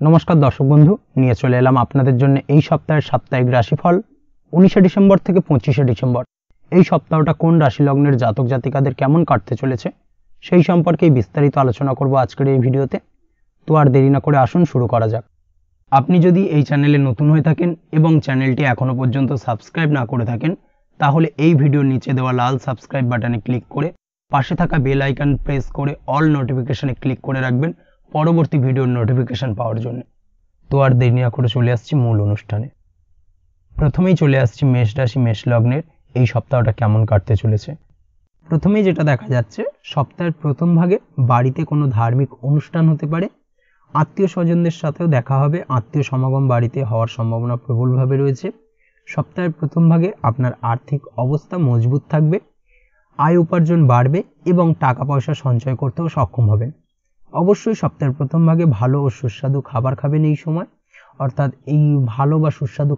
নমস্কার দর্শক বন্ধু, নিয়ে চলে এলাম আপনাদের জন্য এই সপ্তাহের সাপ্তাহিক রাশিফল 19শে ডিসেম্বর থেকে 25শে ডিসেম্বর। এই সপ্তাহটা কোন রাশি লগ্নের জাতক জাতিকাদের কেমন কাটতে চলেছে সেই সম্পর্কেই বিস্তারিত আলোচনা করব আজকের এই ভিডিওতে। তো আর দেরি না করে আসুন শুরু করা যাক। আপনি যদি এই চ্যানেলে নতুন হয়ে থাকেন এবং চ্যানেলটি এখনো পর্যন্ত সাবস্ক্রাইব না করে থাকেন, তাহলে এই ভিডিওর নিচে দেওয়া লাল সাবস্ক্রাইব বাটনে ক্লিক করে পাশে থাকা বেল আইকন প্রেস করে অল নোটিফিকেশনে ক্লিক করে রাখবেন পরবর্তী ভিডিওর নোটিফিকেশন পাওয়ার জন্য। তো আর দেরি না করে চলে আসছি মূল অনুষ্ঠানে। প্রথমেই চলে আসছি মেষ রাশি মেষ লগ্নের এই সপ্তাহটা কেমন কাটতে চলেছে। প্রথমেই যেটা দেখা যাচ্ছে, সপ্তাহের প্রথম ভাগে বাড়িতে কোনো ধার্মিক অনুষ্ঠান হতে পারে, আত্মীয় স্বজনদের সাথেও দেখা হবে, আত্মীয় সমাগম বাড়িতে হওয়ার সম্ভাবনা প্রবলভাবে রয়েছে। সপ্তাহের প্রথম ভাগে আপনার আর্থিক অবস্থা মজবুত থাকবে, আয় উপার্জন বাড়বে এবং টাকা পয়সা সঞ্চয় করতেও সক্ষম হবেন। অবশ্যই সপ্তাহের প্রথম ভাগে ভালো ও সুস্বাদু খাবার খাবেন এই সময়, অর্থাৎ এই ভালো বা সুস্বাদু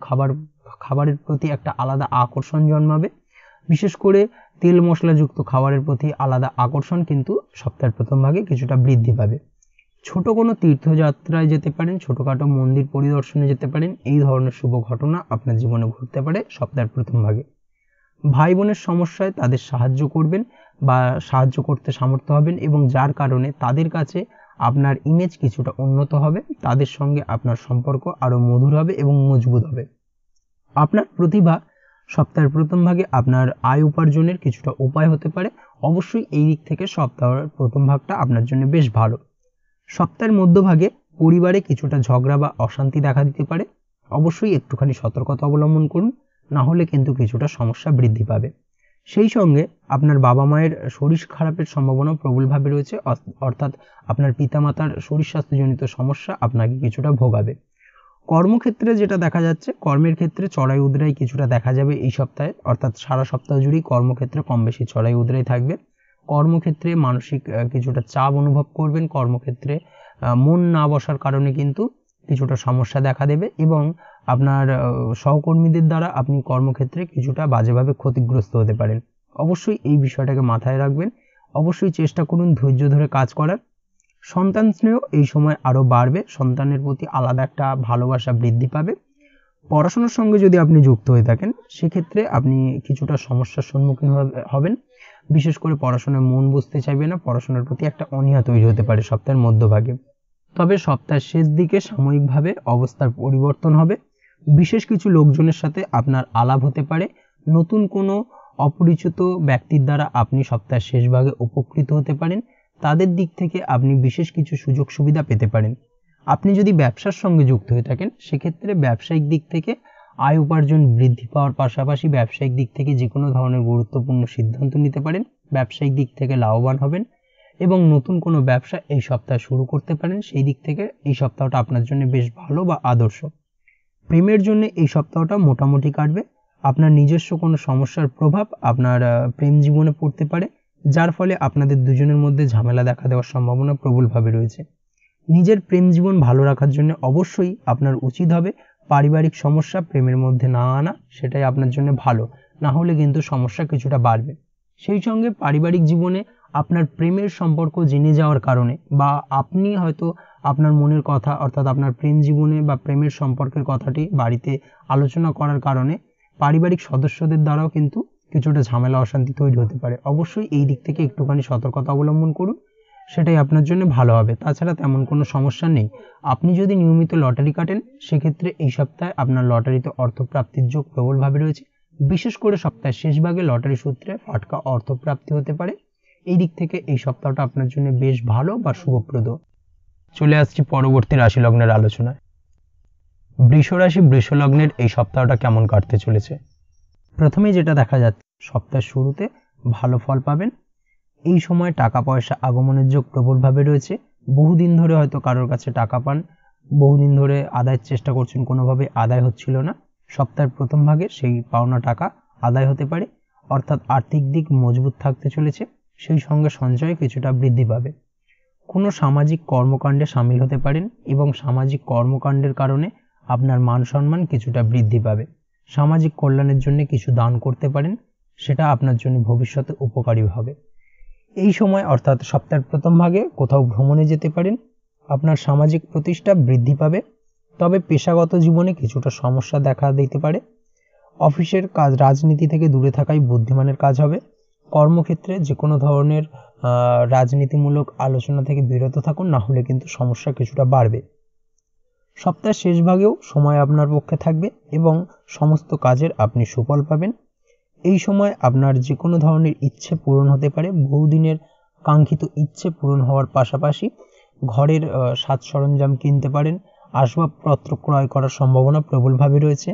খাবারের প্রতি একটা আলাদা আকর্ষণ জন্মাবে। বিশেষ করে তেল মশলাযুক্ত খাবারের প্রতি আলাদা আকর্ষণ কিন্তু সপ্তাহের প্রথম ভাগে কিছুটা বৃদ্ধি পাবে। ছোট কোনো তীর্থযাত্রায় যেতে পারেন, ছোটখাটো মন্দির পরিদর্শনে যেতে পারেন, এই ধরনের শুভ ঘটনা আপনার জীবনে ঘটতে পারে সপ্তাহের প্রথম ভাগে। ভাই বোনের সমস্যায় তাদের সাহায্য করবেন বা সাহায্য করতে সামর্থ্য হবেন এবং যার কারণে তাদের কাছে আপনার ইমেজ কিছুটা উন্নত হবে, তাদের সঙ্গে আপনার সম্পর্ক আরও মধুর হবে এবং মজবুত হবে। আপনার প্রতিভা সপ্তাহের প্রথম ভাগে আপনার আয় উপার্জনের কিছুটা উপায় হতে পারে। অবশ্যই এই দিক থেকে সপ্তাহের প্রথম ভাগটা আপনার জন্য বেশ ভালো। সপ্তাহের মধ্যভাগে পরিবারে কিছুটা ঝগড়া বা অশান্তি দেখা দিতে পারে, অবশ্যই একটুখানি সতর্কতা অবলম্বন করুন, না হলে কিন্তু কিছুটা সমস্যা বৃদ্ধি পাবে। সেই সঙ্গে আপনার বাবা মায়ের শরীর খারাপের সম্ভাবনা প্রবলভাবে রয়েছে, অর্থাৎ আপনার পিতামাতার শরীর স্বাস্থ্যজনিত সমস্যা আপনাকে কিছুটা ভোগাবে। কর্মক্ষেত্রে যেটা দেখা যাচ্ছে, কর্মের ক্ষেত্রে চড়াই উতরাই কিছুটা দেখা যাবে এই সপ্তাহে, অর্থাৎ সারা সপ্তাহ জুড়েই কর্মক্ষেত্রে কম বেশি চড়াই উতরাই থাকবে। কর্মক্ষেত্রে মানসিক কিছুটা চাপ অনুভব করবেন, কর্মক্ষেত্রে মন না বসার কারণে কিন্তু কিছুটা সমস্যা দেখা দেবে এবং আপনার সহকর্মীদের দ্বারা আপনি কর্মক্ষেত্রে কিছুটা বাজেভাবে ক্ষতিগ্রস্ত হতে পারেন। অবশ্যই এই বিষয়টাকে মাথায় রাখবেন। অবশ্যই চেষ্টা করুন ধৈর্য ধরে কাজ করার। সন্তান স্নেহ এই সময় আরও বাড়বে, সন্তানের প্রতি আলাদা একটা ভালোবাসা বৃদ্ধি পাবে। পড়াশোনার সঙ্গে যদি আপনি যুক্ত হয়ে থাকেন, সেক্ষেত্রে আপনি কিছুটা সমস্যার সম্মুখীন হবেন। বিশেষ করে পড়াশোনায় মন বসতে চাইবে না, পড়াশোনার প্রতি একটা অনীহা তৈরি হতে পারে সপ্তাহের মধ্যভাগে। তবে সপ্তাহের শেষ দিকে সাময়িকভাবে অবস্থার পরিবর্তন হবে। বিশেষ কিছু লোকজনের সাথে আপনার আলাপ হতে পারে, নতুন কোনো অপরিচিত ব্যক্তির দ্বারা আপনি সপ্তাহের শেষ ভাগে উপকৃত হতে পারেন, তাদের দিক থেকে আপনি বিশেষ কিছু সুযোগ সুবিধা পেতে পারেন। আপনি যদি ব্যবসার সঙ্গে যুক্ত হয়ে থাকেন, সেক্ষেত্রে ব্যবসায়িক দিক থেকে আয় উপার্জন বৃদ্ধি পাওয়ার পাশাপাশি ব্যবসায়িক দিক থেকে যে কোনো ধরনের গুরুত্বপূর্ণ সিদ্ধান্ত নিতে পারেন, ব্যবসায়িক দিক থেকে লাভবান হবেন এবং নতুন কোনো ব্যবসা এই সপ্তাহে শুরু করতে পারেন। সেই দিক থেকে এই সপ্তাহটা আপনার জন্য বেশ ভালো বা আদর্শ। প্রেমের জন্য এই সপ্তাহটা মোটামুটি কাটবে। আপনার নিজস্ব কোনো সমস্যার প্রভাব আপনার প্রেম জীবনে পড়তে পারে, যার ফলে আপনাদের দুজনের মধ্যে ঝামেলা দেখা দেওয়ার সম্ভাবনা প্রবলভাবে রয়েছে। নিজের প্রেম জীবন ভালো রাখার জন্য অবশ্যই আপনার উচিত হবে পারিবারিক সমস্যা প্রেমের মধ্যে না আনা, সেটাই আপনার জন্য ভালো, না হলে কিন্তু সমস্যা কিছুটা বাড়বে। সেই সঙ্গে পারিবারিক জীবনে আপনার প্রেমের সম্পর্ক জেনে যাওয়ার কারণে বা আপনি হয়তো আপনার মনের কথা, অর্থাৎ আপনার প্রেম জীবনে বা প্রেমের সম্পর্কের কথাটি বাড়িতে আলোচনা করার কারণে পারিবারিক সদস্যদের দ্বারাও কিন্তু কিছুটা ঝামেলা অশান্তি তৈরি হতে পারে। অবশ্যই এই দিক থেকে একটুখানি সতর্কতা অবলম্বন করুন, সেটাই আপনার জন্য ভালো হবে। তাছাড়া তেমন কোনো সমস্যা নেই। আপনি যদি নিয়মিত লটারি কাটেন, সেক্ষেত্রে এই সপ্তাহে আপনার লটারিতে অর্থপ্রাপ্তির যোগ প্রবলভাবে রয়েছে। বিশেষ করে সপ্তাহের শেষ ভাগে লটারি সূত্রে ফাটকা অর্থপ্রাপ্তি হতে পারে। এই দিক থেকে এই সপ্তাহটা আপনার জন্য বেশ ভালো বা শুভপ্রদ। চলে আসছি পরবর্তী রাশি লগ্নের আলোচনায়। বৃষ রাশি বৃষ লগ্নের এই সপ্তাহটা কেমন কাটতে চলেছে। প্রথমেই যেটা দেখা যাচ্ছে, সপ্তাহের শুরুতে ভালো ফল পাবেন। এই সময় টাকা পয়সা আগমনের যোগ প্রবলভাবে রয়েছে। বহুদিন ধরে হয়তো কারোর কাছে টাকা পান, বহুদিন ধরে আদায়ের চেষ্টা করছেন, কোনোভাবে আদায় হচ্ছিল না। সপ্তাহের প্রথম ভাগে সেই পাওনা টাকা আদায় হতে পারে, অর্থাৎ আর্থিক দিক মজবুত থাকতে চলেছে। সেই সঙ্গে সঞ্চয় কিছুটা বৃদ্ধি পাবে। কোনো সামাজিক কর্মকাণ্ডে সামিল হতে পারেন এবং সামাজিক কর্মকাণ্ডের কারণে আপনার মান সম্মান কিছুটা বৃদ্ধি পাবে। সামাজিক কল্যাণের জন্য কিছু দান করতে পারেন, সেটা আপনার জন্য ভবিষ্যতে উপকারী হবে। এই সময় অর্থাৎ সপ্তাহের প্রথম ভাগে কোথাও ভ্রমণে যেতে পারেন, আপনার সামাজিক প্রতিষ্ঠা বৃদ্ধি পাবে, তবে পেশাগত জীবনে কিছুটা সমস্যা দেখা দিতে পারে। অফিসের কাজ, রাজনীতি থেকে দূরে থাকাই বুদ্ধিমানের কাজ হবে। কর্মক্ষেত্রে যে কোনো ধরনের রাজনীতিমূলক আলোচনা থেকে বিরত থাকুন, না হলে কিন্তু সমস্যা কিছুটা বাড়বে। সপ্তাহের শেষ ভাগেও সময় আপনার পক্ষে থাকবে এবং সমস্ত কাজের আপনি সুফল পাবেন। এই সময় আপনার যে কোনো ধরনের ইচ্ছে পূরণ হতে পারে। বহুদিনের কাঙ্ক্ষিত ইচ্ছে পূরণ হওয়ার পাশাপাশি ঘরের সাজ সরঞ্জাম কিনতে পারেন, আসবাবপত্র ক্রয় করার সম্ভাবনা প্রবলভাবে রয়েছে।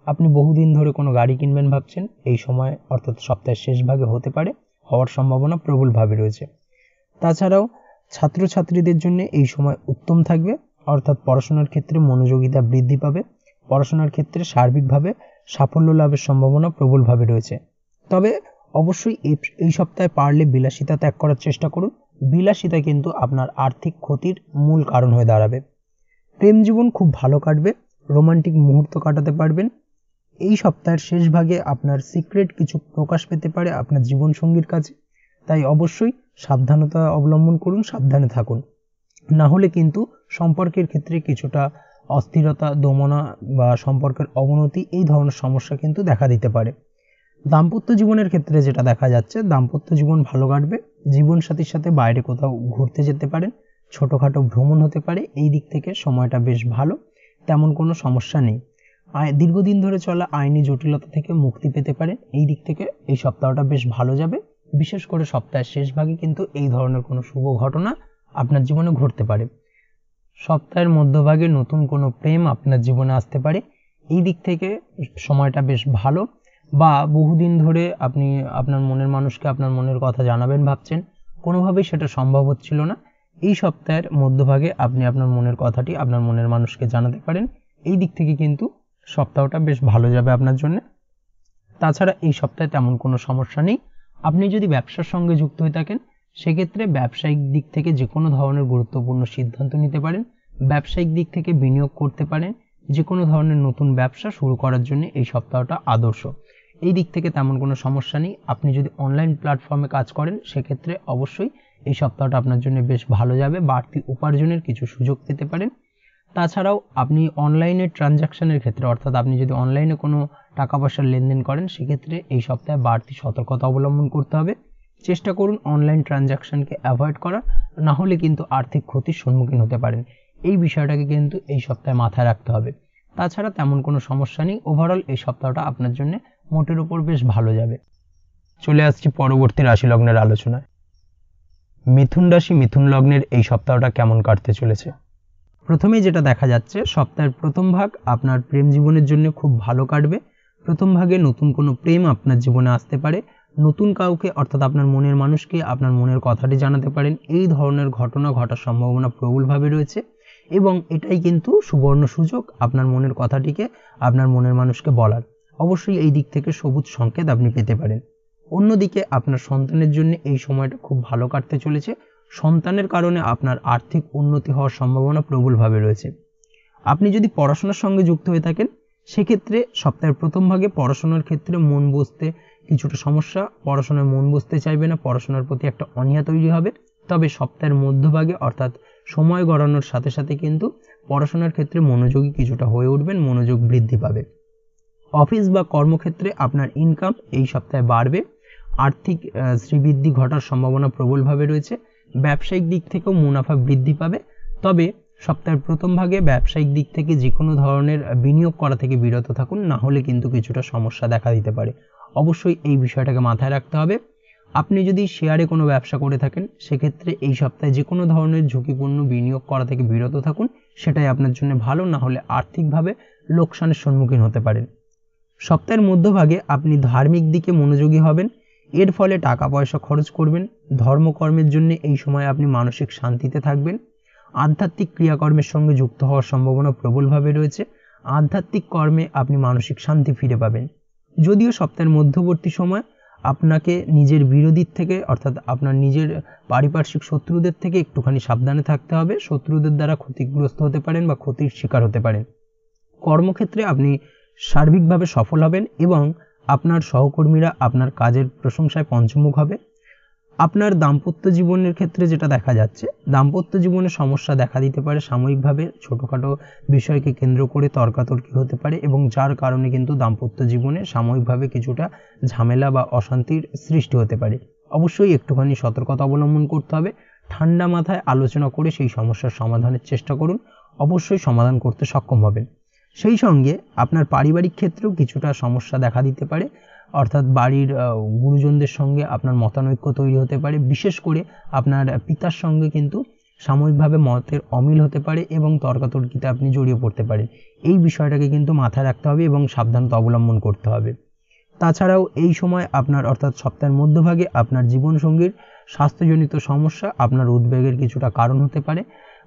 আপনি বহুদিন ধরে কোনো গাড়ি কিনবেন ভাবছেন, এই সময় অর্থাৎ সপ্তাহের শেষ ভাগে হতে পারে, হওয়ার সম্ভাবনা প্রবলভাবে রয়েছে। তাছাড়াও ছাত্রছাত্রীদের জন্য এই সময় উত্তম থাকবে, অর্থাৎ পড়াশোনার ক্ষেত্রে মনোযোগিতা বৃদ্ধি পাবে। পড়াশোনার ক্ষেত্রে সার্বিকভাবে সাফল্য লাভের সম্ভাবনা প্রবলভাবে রয়েছে। তবে অবশ্যই এই সপ্তাহে পারলে বিলাসিতা ত্যাগ করার চেষ্টা করুন। বিলাসিতা কিন্তু আপনার আর্থিক ক্ষতির মূল কারণ হয়ে দাঁড়াবে। প্রেম জীবন খুব ভালো কাটবে, রোমান্টিক মুহূর্ত কাটাতে পারবেন। এই সপ্তাহের শেষ ভাগে আপনার সিক্রেট কিছু প্রকাশ পেতে পারে আপনার জীবনসঙ্গীর কাছে, তাই অবশ্যই সাবধানতা অবলম্বন করুন, সাবধানে থাকুন, না হলে কিন্তু সম্পর্কের ক্ষেত্রে কিছুটা অস্থিরতা, দমনা বা সম্পর্কের অবনতি, এই ধরনের সমস্যা কিন্তু দেখা দিতে পারে। দাম্পত্য জীবনের ক্ষেত্রে যেটা দেখা যাচ্ছে, দাম্পত্য জীবন ভালো কাটবে। জীবনসাথীর সাথে বাইরে কোথাও ঘুরতে যেতে পারেন, ছোটোখাটো ভ্রমণ হতে পারে। এই দিক থেকে সময়টা বেশ ভালো, তেমন কোনো সমস্যা নেই। দীর্ঘদিন ধরে চলা আইনি জটিলতা থেকে মুক্তি পেতে পারেন। এই দিক থেকে এই সপ্তাহটা বেশ ভালো যাবে। বিশেষ করে সপ্তাহের শেষ ভাগে কিন্তু এই ধরনের কোনো শুভ ঘটনা আপনার জীবনে ঘটতে পারে। সপ্তাহের মধ্যভাগে নতুন কোনো প্রেম আপনার জীবনে আসতে পারে। এই দিক থেকে সময়টা বেশ ভালো। বা বহুদিন ধরে আপনি আপনার মনের মানুষকে আপনার মনের কথা জানাবেন ভাবছেন, কোনোভাবেই সেটা সম্ভব হচ্ছিল না, এই সপ্তাহের মধ্যভাগে আপনি আপনার মনের কথাটি আপনার মনের মানুষকে জানাতে পারেন। এই দিক থেকে কিন্তু সপ্তাহটা বেশ ভালো যাবে আপনার জন্য। তাছাড়া এই সপ্তাহে তেমন কোনো সমস্যা নেই। আপনি যদি ব্যবসার সঙ্গে যুক্ত হয়ে থাকেন, সেক্ষেত্রে ব্যবসায়িক দিক থেকে যে কোনো ধরনের গুরুত্বপূর্ণ সিদ্ধান্ত নিতে পারেন, ব্যবসায়িক দিক থেকে বিনিয়োগ করতে পারেন। যে কোনো ধরনের নতুন ব্যবসা শুরু করার জন্য এই সপ্তাহটা আদর্শ। এই দিক থেকে তেমন কোনো সমস্যা নেই। আপনি যদি অনলাইন প্ল্যাটফর্মে কাজ করেন, সেক্ষেত্রে অবশ্যই এই সপ্তাহটা আপনার জন্য বেশ ভালো যাবে, বাড়তি উপার্জনের কিছু সুযোগ পেতে পারেন। তাছাড়াও আপনি অনলাইনে ট্রানজাকশনের ক্ষেত্রে, অর্থাৎ আপনি যদি অনলাইনে কোনো টাকা পয়সার লেনদেন করেন, সেক্ষেত্রে এই সপ্তাহে বাড়তি সতর্কতা অবলম্বন করতে হবে। চেষ্টা করুন অনলাইন ট্রানজাকশনকে অ্যাভয়েড করার, না হলে কিন্তু আর্থিক ক্ষতির সম্মুখীন হতে পারেন। এই বিষয়টাকে কিন্তু এই সপ্তাহে মাথায় রাখতে হবে। তাছাড়া তেমন কোনো সমস্যা নেই। ওভারঅল এই সপ্তাহটা আপনার জন্য মোটের উপর বেশ ভালো যাবে। চলে আসছি পরবর্তী রাশি লগ্নের আলোচনায়। মিথুন রাশি, মিথুন লগ্নের এই সপ্তাহটা কেমন কাটতে চলেছে? প্রথমেই যেটা দেখা যাচ্ছে, সপ্তাহের প্রথম ভাগ আপনার প্রেম জীবনের জন্য খুব ভালো কাটবে। প্রথম ভাগে নতুন কোনো প্রেম আপনার জীবনে আসতে পারে। নতুন কাউকে, অর্থাৎ আপনার মনের মানুষকে আপনার মনের কথাটি জানাতে পারেন। এই ধরনের ঘটনা ঘটার সম্ভাবনা প্রবলভাবে রয়েছে এবং এটাই কিন্তু সুবর্ণ সুযোগ আপনার মনের কথাটিকে আপনার মনের মানুষকে বলার। অবশ্যই এই দিক থেকে সবুজ সংকেত আপনি পেতে পারেন। অন্যদিকে আপনার সন্তানের জন্য এই সময়টা খুব ভালো কাটতে চলেছে। সন্তানের কারণে আপনার আর্থিক উন্নতি হওয়ার সম্ভাবনা প্রবলভাবে রয়েছে। আপনি যদি পড়াশোনার সঙ্গে যুক্ত হয়ে থাকেন, সেক্ষেত্রে সপ্তাহের প্রথম ভাগে পড়াশোনার ক্ষেত্রে মন বসতে কিছুটা সমস্যা, পড়াশোনায় মন বসতে চাইবে না, পড়াশোনার প্রতি একটা অনীহা তৈরি হবে। তবে সপ্তাহের মধ্যভাগে, অর্থাৎ সময় গড়ানোর সাথে সাথে কিন্তু পড়াশোনার ক্ষেত্রে মনোযোগী কিছুটা হয়ে উঠবেন, মনোযোগ বৃদ্ধি পাবে। অফিস বা কর্মক্ষেত্রে আপনার ইনকাম এই সপ্তাহে বাড়বে, আর্থিক শ্রীবৃদ্ধি ঘটার সম্ভাবনা প্রবলভাবে রয়েছে। ব্যবসায়িক দিক থেকেও মুনাফা বৃদ্ধি পাবে। তবে সপ্তাহের প্রথম ভাগে ব্যবসায়িক দিক থেকে যে কোনো ধরনের বিনিয়োগ করা থেকে বিরত থাকুন, না হলে কিন্তু কিছুটা সমস্যা দেখা দিতে পারে। অবশ্যই এই বিষয়টাকে মাথায় রাখতে হবে। আপনি যদি শেয়ারে কোনো ব্যবসা করে থাকেন, সেক্ষেত্রে এই সপ্তাহে যে কোনো ধরনের ঝুঁকিপূর্ণ বিনিয়োগ করা থেকে বিরত থাকুন, সেটাই আপনার জন্য ভালো, না হলে আর্থিকভাবে লোকসানের সম্মুখীন হতে পারেন। সপ্তাহের মধ্যভাগে আপনি ধার্মিক দিকে মনোযোগী হবেন, এর ফলে টাকা পয়সা খরচ করবেন। ধর্মকর্মের জন্য এই সময় আপনি মানসিক শান্তিতে থাকবেন। আধ্যাত্মিক ক্রিয়াকর্মের সঙ্গে যুক্ত হওয়ার সম্ভাবনা প্রবলভাবে রয়েছে। আধ্যাত্মিক কর্মে আপনি মানসিক শান্তি ফিরে পাবেন। যদিও সপ্তাহের মধ্যবর্তী সময় আপনাকে নিজের বিরোধীর থেকে, অর্থাৎ আপনার নিজের পারিপার্শ্বিক শত্রুদের থেকে একটুখানি সাবধানে থাকতে হবে। শত্রুদের দ্বারা ক্ষতিগ্রস্ত হতে পারেন বা ক্ষতির শিকার হতে পারেন। কর্মক্ষেত্রে আপনি সার্বিকভাবে সফল হবেন এবং আপনার সহকর্মীরা আপনার কাজের প্রশংসায় পঞ্চমুখ হবে। আপনার দাম্পত্য জীবনের ক্ষেত্রে যেটা দেখা যাচ্ছে, দাম্পত্য জীবনে সমস্যা দেখা দিতে পারে সাময়িকভাবে, ছোটোখাটো বিষয়কে কেন্দ্র করে তর্কাতর্কি হতে পারে এবং যার কারণে কিন্তু দাম্পত্য জীবনে সাময়িকভাবে কিছুটা ঝামেলা বা অশান্তির সৃষ্টি হতে পারে। অবশ্যই একটুখানি সতর্কতা অবলম্বন করতে হবে। ঠান্ডা মাথায় আলোচনা করে সেই সমস্যার সমাধানের চেষ্টা করুন, অবশ্যই সমাধান করতে সক্ষম হবেন। সেই সঙ্গে আপনার পারিবারিক ক্ষেত্রেও কিছুটা সমস্যা দেখা দিতে পারে, অর্থাৎ বাড়ির গুরুজনদের সঙ্গে আপনার মতানৈক্য তৈরি হতে পারে। বিশেষ করে আপনার পিতার সঙ্গে কিন্তু সাময়িকভাবে মতের অমিল হতে পারে এবং তর্কাতর্কিতে আপনি জড়িয়ে পড়তে পারেন। এই বিষয়টাকে কিন্তু মাথায় রাখতে হবে এবং সাবধানতা অবলম্বন করতে হবে। তাছাড়াও এই সময় আপনার অর্থাৎ সপ্তাহের মধ্যভাগে আপনার জীবনসঙ্গীর স্বাস্থ্যজনিত সমস্যা আপনার উদ্বেগের কিছুটা কারণ হতে পারে।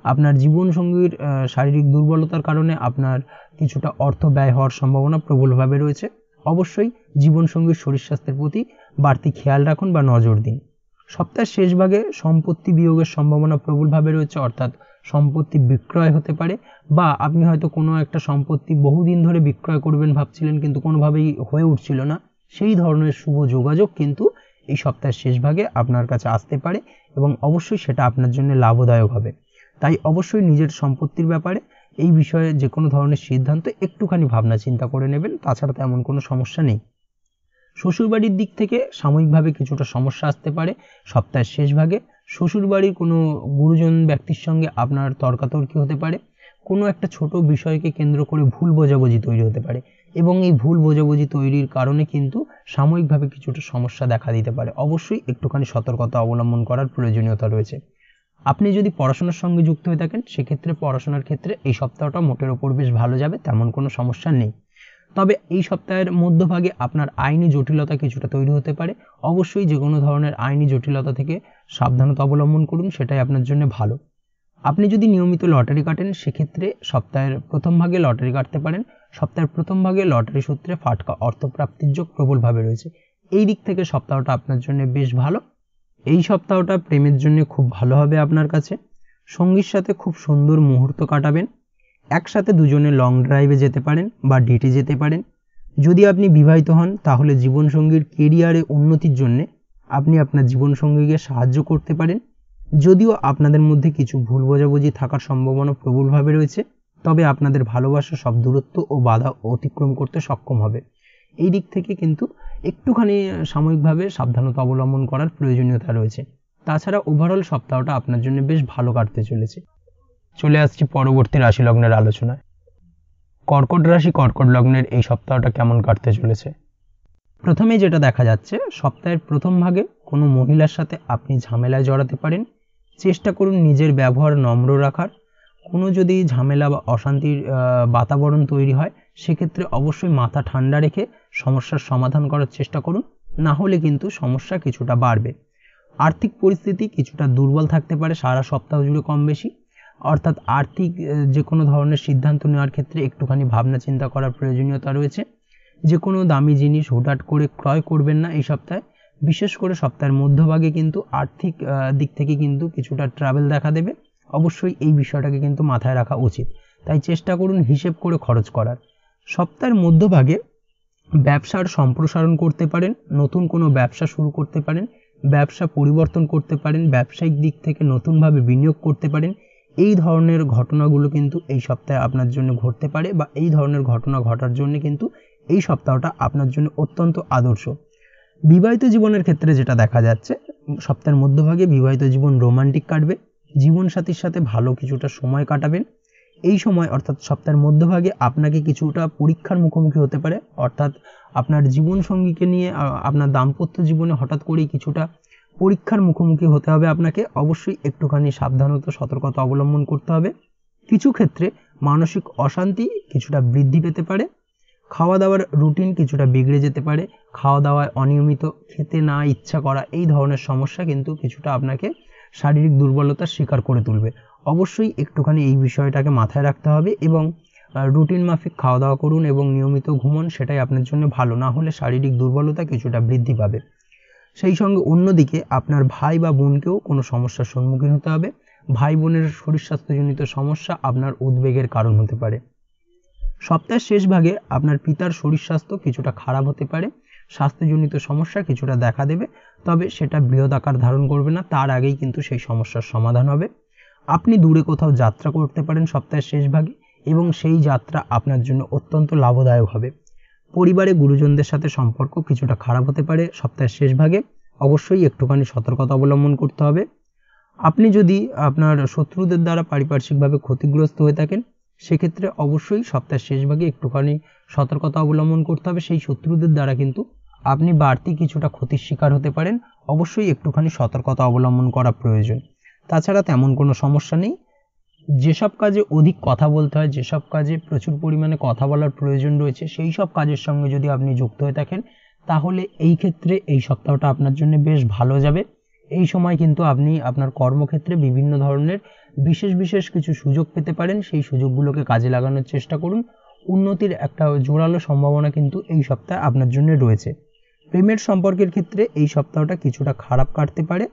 আপনার জীবনসঙ্গীর শারীরিক দুর্বলতার কারণে আপনার কিছুটা অর্থ ব্যয় হওয়ার সম্ভাবনা প্রবলভাবে রয়েছে। অবশ্যই জীবনসঙ্গীর শরীর স্বাস্থ্যের প্রতি বাড়তি খেয়াল রাখুন বা নজর দিন। সপ্তাহের শেষ ভাগে সম্পত্তি বিয়োগের সম্ভাবনা প্রবলভাবে রয়েছে, অর্থাৎ সম্পত্তি বিক্রয় হতে পারে, বা আপনি হয়তো কোনো একটা সম্পত্তি বহুদিন ধরে বিক্রয় করবেন ভাবছিলেন কিন্তু কোনোভাবেই হয়ে উঠছিল না। সেই ধরনের শুভ যোগাযোগ কিন্তু এই সপ্তাহের শেষ ভাগে আপনার কাছে আসতে পারে এবং অবশ্যই সেটা আপনার জন্য লাভদায়ক হবে। তাই অবশ্যই নিজের সম্পত্তির ব্যাপারে এই বিষয়ে যে কোনো ধরনের সিদ্ধান্ত একটুখানি ভাবনা চিন্তা করে নেবেন, তাছাড়া তেমন কোনো সমস্যা নেই। শ্বশুরবাড়ির দিক থেকে সাময়িকভাবে কিছুটা সমস্যা আসতে পারে সপ্তাহের শেষ ভাগে। শ্বশুরবাড়ির কোনো গুরুজন ব্যক্তির সঙ্গে আপনার তর্কাতর্কি হতে পারে, কোনো একটা ছোট বিষয়কে কেন্দ্র করে ভুল বোঝাবুঝি তৈরি হতে পারে এবং এই ভুল বোঝাবুঝি তৈরির কারণে কিন্তু সাময়িকভাবে কিছুটা সমস্যা দেখা দিতে পারে। অবশ্যই একটুখানি সতর্কতা অবলম্বন করার প্রয়োজনীয়তা রয়েছে। আপনি যদি পড়াশোনার সঙ্গে যুক্ত হয়ে থাকেন সেক্ষেত্রে পড়াশোনার ক্ষেত্রে এই সপ্তাহটা মোটের ওপর বেশ ভালো যাবে, তেমন কোনো সমস্যা নেই। তবে এই সপ্তাহের মধ্যভাগে আপনার আইনি জটিলতা কিছুটা তৈরি হতে পারে। অবশ্যই যে কোনো ধরনের আইনি জটিলতা থেকে সাবধানতা অবলম্বন করুন, সেটাই আপনার জন্য ভালো। আপনি যদি নিয়মিত লটারি কাটেন সেক্ষেত্রে সপ্তাহের প্রথম ভাগে লটারি কাটতে পারেন। সপ্তাহের প্রথম ভাগে লটারি সূত্রে ফাটকা অর্থপ্রাপ্তির যোগ প্রবলভাবে রয়েছে। এই দিক থেকে সপ্তাহটা আপনার জন্য বেশ ভালো। এই সপ্তাহটা প্রেমের জন্য খুব ভালো হবে আপনার কাছে। সঙ্গীর সাথে খুব সুন্দর মুহূর্ত কাটাবেন। একসাথে দুজনে লং ড্রাইভে যেতে পারেন বা ডেটে যেতে পারেন। যদি আপনি বিবাহিত হন তাহলে জীবনসঙ্গীর কেরিয়ারে উন্নতির জন্য আপনি আপনার জীবনসঙ্গীকে সাহায্য করতে পারেন। যদিও আপনাদের মধ্যে কিছু ভুল বোঝাবুঝি থাকার সম্ভাবনা প্রবলভাবে রয়েছে, তবে আপনাদের ভালোবাসা সব দূরত্ব ও বাধা অতিক্রম করতে সক্ষম হবে। এই দিক থেকে কিন্তু একটুখানি সাময়িকভাবে সাবধানতা অবলম্বন করার প্রয়োজনীয়তা রয়েছে। তাছাড়া ওভারঅল সপ্তাহটা আপনার জন্য বেশ ভালো কাটতে চলেছে। চলে আসছি পরবর্তী রাশি লগ্নের আলোচনায়। কর্কট রাশি কর্কট লগ্নের এই সপ্তাহটা কেমন কাটতে চলেছে। প্রথমেই যেটা দেখা যাচ্ছে, সপ্তাহের প্রথম ভাগে কোনো মহিলার সাথে আপনি ঝামেলায় জড়াতে পারেন। চেষ্টা করুন নিজের ব্যবহার নম্র রাখার। কোনো যদি ঝামেলা বা অশান্তির বাতাবরণ তৈরি হয় সেক্ষেত্রে অবশ্যই মাথা ঠান্ডা রেখে সমস্যার সমাধান করার চেষ্টা করুন, না হলে কিন্তু সমস্যা কিছুটা বাড়বে। আর্থিক পরিস্থিতি কিছুটা দুর্বল থাকতে পারে সারা সপ্তাহ জুড়ে কম বেশি, অর্থাৎ আর্থিক যে কোনো ধরনের সিদ্ধান্ত নেওয়ার ক্ষেত্রে একটুখানি ভাবনা চিন্তা করার প্রয়োজনীয়তা রয়েছে। যে কোনো দামি জিনিস হুটহাট করে ক্রয় করবেন না এই সপ্তাহে। বিশেষ করে সপ্তাহের মধ্যভাগে কিন্তু আর্থিক দিক থেকে কিন্তু কিছুটা ট্রাভেল দেখা দেবে। অবশ্যই এই বিষয়টাকে কিন্তু মাথায় রাখা উচিত, তাই চেষ্টা করুন হিসেব করে খরচ করার। সপ্তাহের মধ্যভাগে ব্যবসার সম্প্রসারণ করতে পারেন, নতুন কোনো ব্যবসা শুরু করতে পারেন, ব্যবসা পরিবর্তন করতে পারেন, ব্যবসায়িক দিক থেকে নতুনভাবে বিনিয়োগ করতে পারেন। এই ধরনের ঘটনাগুলো কিন্তু এই সপ্তাহে আপনার জন্য ঘটতে পারে, বা এই ধরনের ঘটনা ঘটার জন্য কিন্তু এই সপ্তাহটা আপনার জন্য অত্যন্ত আদর্শ। বিবাহিত জীবনের ক্ষেত্রে যেটা দেখা যাচ্ছে, সপ্তাহের মধ্যভাগে বিবাহিত জীবন রোমান্টিক কাটবে। জীবনসাথীর সাথে ভালো কিছুটা সময় কাটাবেন। এই সময় অর্থাৎ সপ্তাহের মধ্যভাগে আপনাকে কিছুটা পরীক্ষার মুখোমুখি হতে পারে, অর্থাৎ আপনার জীবনসঙ্গীকে নিয়ে আপনার দাম্পত্য জীবনে হঠাৎ করেই কিছুটা পরীক্ষার মুখোমুখি হতে হবে আপনাকে। অবশ্যই একটুখানি সাবধানতা সতর্কতা অবলম্বন করতে হবে। কিছু ক্ষেত্রে মানসিক অশান্তি কিছুটা বৃদ্ধি পেতে পারে। খাওয়া দাওয়ার রুটিন কিছুটা বিগড়ে যেতে পারে। খাওয়া দাওয়ায় অনিয়মিত, খেতে না ইচ্ছা করা, এই ধরনের সমস্যা কিন্তু কিছুটা আপনাকে শারীরিক দুর্বলতার শিকার করে তুলবে। অবশ্যই একটুখানি এই বিষয়টাকে মাথায় রাখতে হবে এবং রুটিন মাফিক খাওয়া দাওয়া করুন এবং নিয়মিত ঘুমন, সেটাই আপনার জন্য ভালো। না হলে শারীরিক দুর্বলতা কিছুটা বৃদ্ধি পাবে। সেই সঙ্গে অন্যদিকে আপনার ভাই বা বোনকেও কোনো সমস্যার সম্মুখীন হতে হবে। ভাই বোনের শরীর স্বাস্থ্যজনিত সমস্যা আপনার উদ্বেগের কারণ হতে পারে। সপ্তাহের শেষ ভাগে আপনার পিতার শরীর স্বাস্থ্য কিছুটা খারাপ হতে পারে। স্বাস্থ্যজনিত সমস্যা কিছুটা দেখা দেবে, তবে সেটা বৃহৎ আকার ধারণ করবে না, তার আগেই কিন্তু সেই সমস্যার সমাধান হবে। আপনি দূরে কোথাও যাত্রা করতে পারেন সপ্তাহের শেষ ভাগে এবং সেই যাত্রা আপনার জন্য অত্যন্ত লাভদায়ক হবে। পরিবারে গুরুজনদের সাথে সম্পর্ক কিছুটা খারাপ হতে পারে সপ্তাহের শেষ ভাগে, অবশ্যই একটুখানি সতর্কতা অবলম্বন করতে হবে। আপনি যদি আপনার শত্রুদের দ্বারা পারিপার্শ্বিকভাবে ক্ষতিগ্রস্ত হয়ে থাকেন, সেক্ষেত্রে অবশ্যই সপ্তাহের শেষ ভাগে একটুখানি সতর্কতা অবলম্বন করতে হবে। সেই শত্রুদের দ্বারা কিন্তু আপনি বাড়তি কিছুটা ক্ষতির শিকার হতে পারেন, অবশ্যই একটুখানি সতর্কতা অবলম্বন করা প্রয়োজন। তাছাড়া তেমন কোনো সমস্যা নেই। যেসব কাজে অধিক কথা বলতে হয়, যেসব কাজে প্রচুর পরিমাণে কথা বলার প্রয়োজন রয়েছে, সেই সব কাজের সঙ্গে যদি আপনি যুক্ত হয়ে থাকেন, তাহলে এই ক্ষেত্রে এই সপ্তাহটা আপনার জন্য বেশ ভালো যাবে। এই সময় কিন্তু আপনি আপনার কর্মক্ষেত্রে বিভিন্ন ধরনের বিশেষ কিছু সুযোগ পেতে পারেন, সেই সুযোগগুলোকে কাজে লাগানোর চেষ্টা করুন। উন্নতির একটা জোরালো সম্ভাবনা কিন্তু এই সপ্তাহে আপনার জন্য রয়েছে। প্রেমের সম্পর্কের ক্ষেত্রে এই সপ্তাহটা কিছুটা খারাপ কাটতে পারে,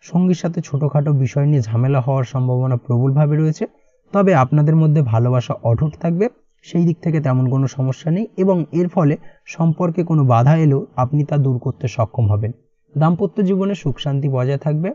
সঙ্গীর সাথে ছোটোখাটো বিষয় নিয়ে ঝামেলা হওয়ার সম্ভাবনা প্রবলভাবে রয়েছে, তবে আপনাদের মধ্যে ভালোবাসা অটুট থাকবে, সেই দিক থেকে তেমন কোনো সমস্যা নেই এবং এর ফলে সম্পর্কে কোনো বাধা এলেও আপনি তা দূর করতে সক্ষম হবেন। দাম্পত্য জীবনে সুখ শান্তি বজায় থাকবে।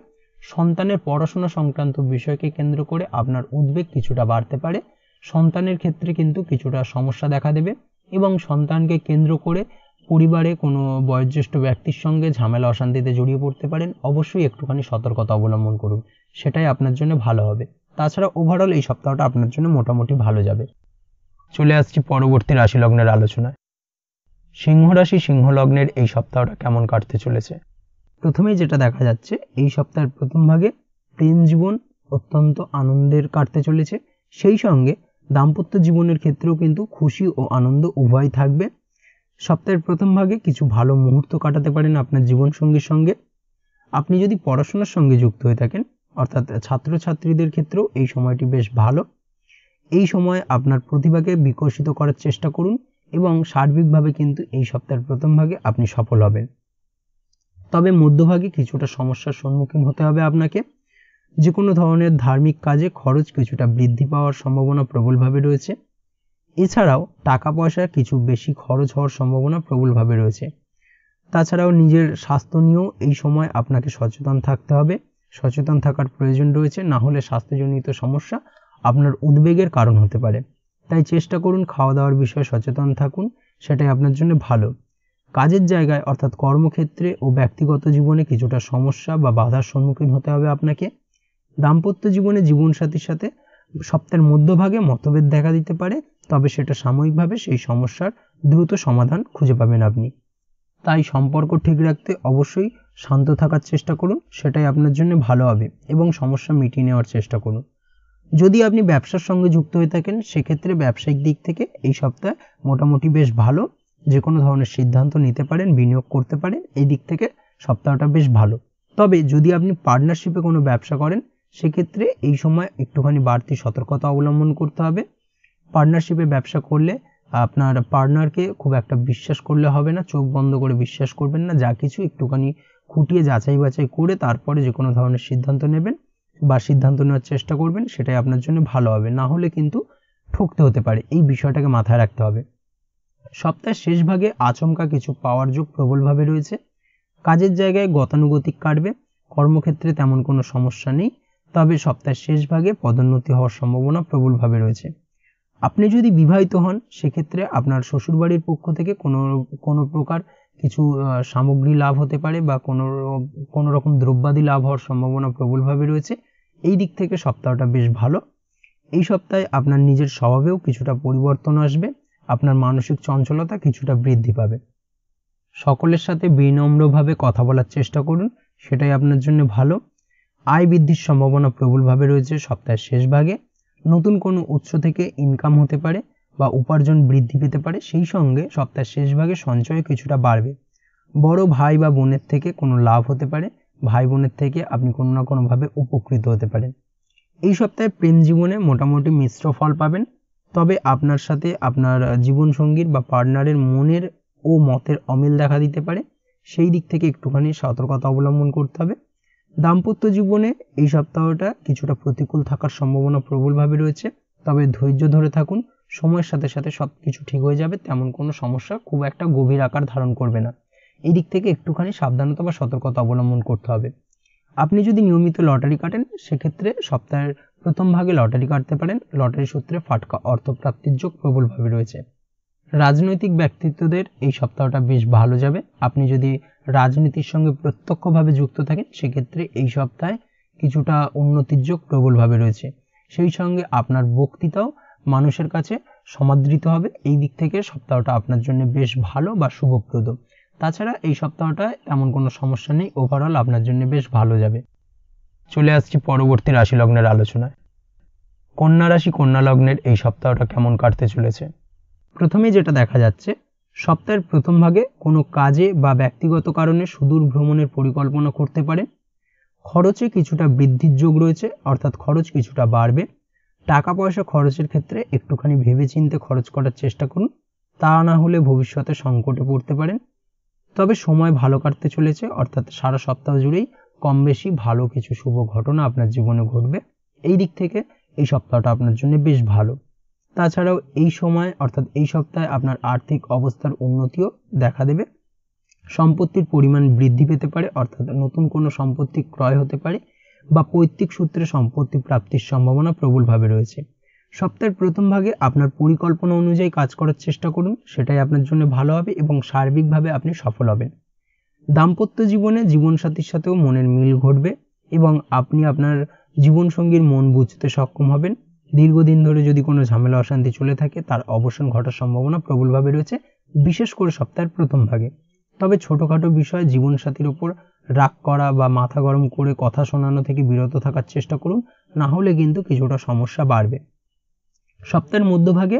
সন্তানের পড়াশোনা সংক্রান্ত বিষয়কে কেন্দ্র করে আপনার উদ্বেগ কিছুটা বাড়তে পারে, সন্তানের ক্ষেত্রে কিন্তু কিছুটা সমস্যা দেখা দেবে এবং সন্তানকে কেন্দ্র করে পরিবারে কোনো বয়োজ্যেষ্ঠ ব্যক্তির সঙ্গে ঝামেলা অশান্তিতে জড়িয়ে পড়তে পারেন, অবশ্যই একটুখানি সতর্কতা অবলম্বন করুন, সেটাই আপনার জন্য ভালো হবে। তাছাড়া ওভারঅল এই সপ্তাহটা আপনার জন্য মোটামুটি ভালো যাবে। চলে আসছি পরবর্তী রাশি লগ্নের আলোচনায়। সিংহ রাশি সিংহ লগ্নের এই সপ্তাহটা কেমন কাটতে চলেছে। প্রথমেই যেটা দেখা যাচ্ছে, এই সপ্তাহের প্রথম ভাগে প্রেম জীবন অত্যন্ত আনন্দের কাটতে চলেছে, সেই সঙ্গে দাম্পত্য জীবনের ক্ষেত্রেও কিন্তু খুশি ও আনন্দ উভয় থাকবে। সপ্তাহের প্রথম ভাগে কিছু ভালো মুহূর্ত কাটাতে পারেন আপনার জীবনসঙ্গীর সঙ্গে। আপনি যদি পড়াশোনার সঙ্গে যুক্ত হয়ে থাকেন, অর্থাৎ ছাত্রছাত্রীদের ক্ষেত্রেও এই সময়টি বেশ ভালো। এই সময় আপনার প্রতিভাকে বিকশিত করার চেষ্টা করুন এবং সার্বিকভাবে কিন্তু এই সপ্তাহের প্রথম ভাগে আপনি সফল হবেন। তবে মধ্যভাগে কিছুটা সমস্যার সম্মুখীন হতে হবে আপনাকে। যে কোনো ধরনের ধার্মিক কাজে খরচ কিছুটা বৃদ্ধি পাওয়ার সম্ভাবনা প্রবলভাবে রয়েছে। এছাড়াও টাকা পয়সা কিছু বেশি খরচ হওয়ার সম্ভাবনা প্রবলভাবে রয়েছে। তাছাড়াও নিজের স্বাস্থ্য নিয়েও এই সময় আপনাকে সচেতন থাকতে হবে, সচেতন থাকার প্রয়োজন রয়েছে, না হলে স্বাস্থ্যজনিত সমস্যা আপনার উদ্বেগের কারণ হতে পারে। তাই চেষ্টা করুন খাওয়া দাওয়ার বিষয়ে সচেতন থাকুন, সেটাই আপনার জন্য ভালো। কাজের জায়গায় অর্থাৎ কর্মক্ষেত্রে ও ব্যক্তিগত জীবনে কিছুটা সমস্যা বা বাধার সম্মুখীন হতে হবে আপনাকে। দাম্পত্য জীবনে জীবনসাথীর সাথে সপ্তাহের মধ্যভাগে মতভেদ দেখা দিতে পারে, তবে সেটা সাময়িকভাবে সেই সমস্যার দ্রুত সমাধান খুঁজে পাবেন আপনি। তাই সম্পর্ক ঠিক রাখতে অবশ্যই শান্ত থাকার চেষ্টা করুন, সেটাই আপনার জন্য ভালো হবে এবং সমস্যা মিটিয়ে নেওয়ার চেষ্টা করুন। যদি আপনি ব্যবসার সঙ্গে যুক্ত হয়ে থাকেন, সেক্ষেত্রে ব্যবসায়িক দিক থেকে এই সপ্তাহে মোটামুটি বেশ ভালো, যে কোনো ধরনের সিদ্ধান্ত নিতে পারেন, বিনিয়োগ করতে পারেন, এই দিক থেকে সপ্তাহটা বেশ ভালো। তবে যদি আপনি পার্টনারশিপে কোনো ব্যবসা করেন, সেক্ষেত্রে এই সময় একটুখানি বাড়তি সতর্কতা অবলম্বন করতে হবে। পার্টনারশিপে ব্যবসা করলে আপনার পার্টনারকে খুব একটা বিশ্বাস করলে হবে না, চোখ বন্ধ করে বিশ্বাস করবেন না, যা কিছু একটুখানি খুঁটিয়ে যাচাই বাছাই করে তারপরে যে কোনো ধরনের সিদ্ধান্ত নেবেন বা সিদ্ধান্ত নেওয়ার চেষ্টা করবেন, সেটাই আপনার জন্য ভালো হবে, না হলে কিন্তু ঠকতে হতে পারে, এই বিষয়টাকে মাথায় রাখতে হবে। সপ্তাহের শেষ ভাগে আচমকা কিছু পাওয়ার যোগ প্রবলভাবে রয়েছে। কাজের জায়গায় গতানুগতিক কাটবে, কর্মক্ষেত্রে তেমন কোনো সমস্যা নেই, তবে সপ্তাহের শেষ ভাগে পদোন্নতি হওয়ার সম্ভাবনা প্রবলভাবে রয়েছে। আপনি যদি বিবাহিত হন, সেক্ষেত্রে আপনার শ্বশুরবাড়ির পক্ষ থেকে কোনো প্রকার কিছু সামগ্রী লাভ হতে পারে বা কোনো রকম দ্রব্যাদি লাভ হওয়ার সম্ভাবনা প্রবলভাবে রয়েছে। এই দিক থেকে সপ্তাহটা বেশ ভালো। এই সপ্তাহে আপনার নিজের স্বভাবেও কিছুটা পরিবর্তন আসবে, আপনার মানসিক চঞ্চলতা কিছুটা বৃদ্ধি পাবে। সকলের সাথে বিনম্রভাবে কথা বলার চেষ্টা করুন, সেটাই আপনার জন্য ভালো। আয় বৃদ্ধির সম্ভাবনা প্রবলভাবে রয়েছে সপ্তাহের শেষ ভাগে। নতুন কোনো উৎস থেকে ইনকাম হতে পারে বা উপার্জন বৃদ্ধি পেতে পারে, সেই সঙ্গে সপ্তাহের শেষ ভাগে সঞ্চয় কিছুটা বাড়বে। বড় ভাই বা বোনের থেকে কোনো লাভ হতে পারে, ভাই বোনের থেকে আপনি কোনো না কোনোভাবে উপকৃত হতে পারেন। এই সপ্তাহে প্রেম জীবনে মোটামুটি মিশ্র ফল পাবেন, তবে আপনার সাথে আপনার জীবনসঙ্গীর বা পার্টনারের মনের ও মতের অমিল দেখা দিতে পারে, সেই দিক থেকে একটুখানি সতর্কতা অবলম্বন করতে হবে। দাম্পত্য জীবনে এই সপ্তাহটা কিছুটা প্রতিকূল থাকার সম্ভাবনা প্রবলভাবে রয়েছে, তবে ধৈর্য ধরে থাকুন, সময়ের সাথে সাথে সব কিছু ঠিক হয়ে যাবে, তেমন কোনো সমস্যা খুব একটা গভীর আকার ধারণ করবে না। এই দিক থেকে একটুখানি সাবধানতা বা সতর্কতা অবলম্বন করতে হবে। আপনি যদি নিয়মিত লটারি কাটেন সেক্ষেত্রে সপ্তাহের প্রথম ভাগে লটারি কাটতে পারেন। লটারি সূত্রে ফাটকা অর্থপ্রাপ্তির যোগ প্রবলভাবে রয়েছে। রাজনৈতিক ব্যক্তিত্বদের এই সপ্তাহটা বেশ ভালো যাবে। আপনি যদি রাজনীতির সঙ্গে প্রত্যক্ষভাবে যুক্ত থাকেন সেক্ষেত্রে এই সপ্তাহে কিছুটা উন্নতির যোগ প্রবলভাবে রয়েছে। সেই সঙ্গে আপনার বক্তৃতাও মানুষের কাছে সমাদৃত হবে। এই দিক থেকে সপ্তাহটা আপনার জন্য বেশ ভালো বা শুভপ্রদ। তাছাড়া এই সপ্তাহটায় তেমন কোনো সমস্যা নেই, ওভারঅল আপনার জন্য বেশ ভালো যাবে। চলে আসছি পরবর্তী রাশি লগ্নের আলোচনায়। কন্যা রাশি কন্যা লগ্নের এই সপ্তাহটা কেমন কাটতে চলেছে। প্রথমেই যেটা দেখা যাচ্ছে, সপ্তাহের প্রথম ভাগে কোনো কাজে বা ব্যক্তিগত কারণে সুদূর ভ্রমণের পরিকল্পনা করতে পারেন। খরচে কিছুটা বৃদ্ধির যোগ রয়েছে, অর্থাৎ খরচ কিছুটা বাড়বে। টাকা পয়সা খরচের ক্ষেত্রে একটুখানি ভেবেচিন্তে খরচ করার চেষ্টা করুন, তা না হলে ভবিষ্যতে সংকটে পড়তে পারেন। তবে সময় ভালো কাটতে চলেছে, অর্থাৎ সারা সপ্তাহ জুড়েই কম বেশি ভালো কিছু শুভ ঘটনা আপনার জীবনে ঘটবে। এই দিক থেকে এই সপ্তাহটা আপনার জন্য বেশ ভালো। তাছাড়াও এই সময় অর্থাৎ এই সপ্তাহে আপনার আর্থিক অবস্থার উন্নতিও দেখা দেবে। সম্পত্তির পরিমাণ বৃদ্ধি পেতে পারে, অর্থাৎ নতুন কোনো সম্পত্তি ক্রয় হতে পারে বা পৈতৃক সূত্রে সম্পত্তি প্রাপ্তির সম্ভাবনা প্রবলভাবে রয়েছে। সপ্তাহের প্রথম ভাগে আপনার পরিকল্পনা অনুযায়ী কাজ করার চেষ্টা করুন, সেটাই আপনার জন্য ভালো হবে এবং সার্বিকভাবে আপনি সফল হবেন। দাম্পত্য জীবনে জীবনসাথীর সাথেও মনের মিল ঘটবে এবং আপনি আপনার জীবনসঙ্গীর মন বুঝতে সক্ষম হবেন। দীর্ঘদিন ধরে যদি কোনো ঝামেলা অশান্তি চলে থাকে তার অবসান ঘটার সম্ভাবনা প্রবলভাবে রয়েছে, বিশেষ করে সপ্তাহের প্রথম ভাগে। তবে ছোটখাটো বিষয়ে জীবনসাথীর ওপর রাগ করা বা মাথা গরম করে কথা শোনানো থেকে বিরত থাকার চেষ্টা করুন, না হলে কিন্তু কিছুটা সমস্যা বাড়বে। সপ্তাহের মধ্যভাগে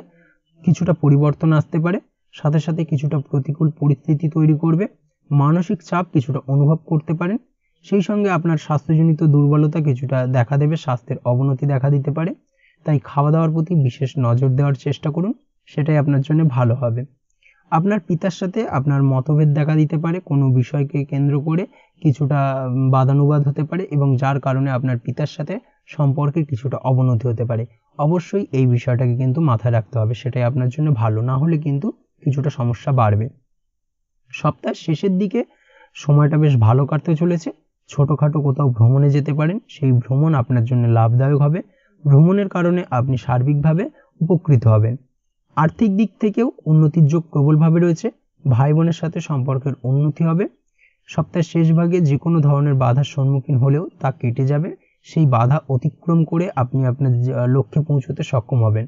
কিছুটা পরিবর্তন আসতে পারে, সাথে সাথে কিছুটা প্রতিকূল পরিস্থিতি তৈরি করবে। মানসিক চাপ কিছুটা অনুভব করতে পারেন। সেই সঙ্গে আপনার স্বাস্থ্যজনিত দুর্বলতা কিছুটা দেখা দেবে, স্বাস্থ্যের অবনতি দেখা দিতে পারে। তাই খাওয়া দাওয়ার প্রতি বিশেষ নজর দেওয়ার চেষ্টা করুন, সেটাই আপনার জন্য ভালো হবে। আপনার পিতার সাথে আপনার মতভেদ দেখা দিতে পারে, কোনো বিষয়কে কেন্দ্র করে কিছুটা বাদানুবাদ হতে পারে এবং যার কারণে আপনার পিতার সাথে সম্পর্কের কিছুটা অবনতি হতে পারে। অবশ্যই এই বিষয়টাকে কিন্তু মাথায় রাখতে হবে, সেটাই আপনার জন্য ভালো, না হলে কিন্তু কিছুটা সমস্যা বাড়বে। সপ্তাহের শেষের দিকে সময়টা বেশ ভালো কাটতে চলেছে। ছোটখাটো কোথাও ভ্রমণে যেতে পারেন, সেই ভ্রমণ আপনার জন্য লাভদায়ক হবে। ভ্রমণের কারণে আপনি সার্বিকভাবে উপকৃত হবেন। আর্থিক দিক থেকেও উন্নতির যোগ প্রবলভাবে রয়েছে। ভাই বোনের সাথে সম্পর্কের উন্নতি হবে। সপ্তাহের শেষ ভাগে যে কোনো ধরনের বাধার সম্মুখীন হলেও তা কেটে যাবে। সেই বাধা অতিক্রম করে আপনি আপনার লক্ষ্যে পৌঁছতে সক্ষম হবেন।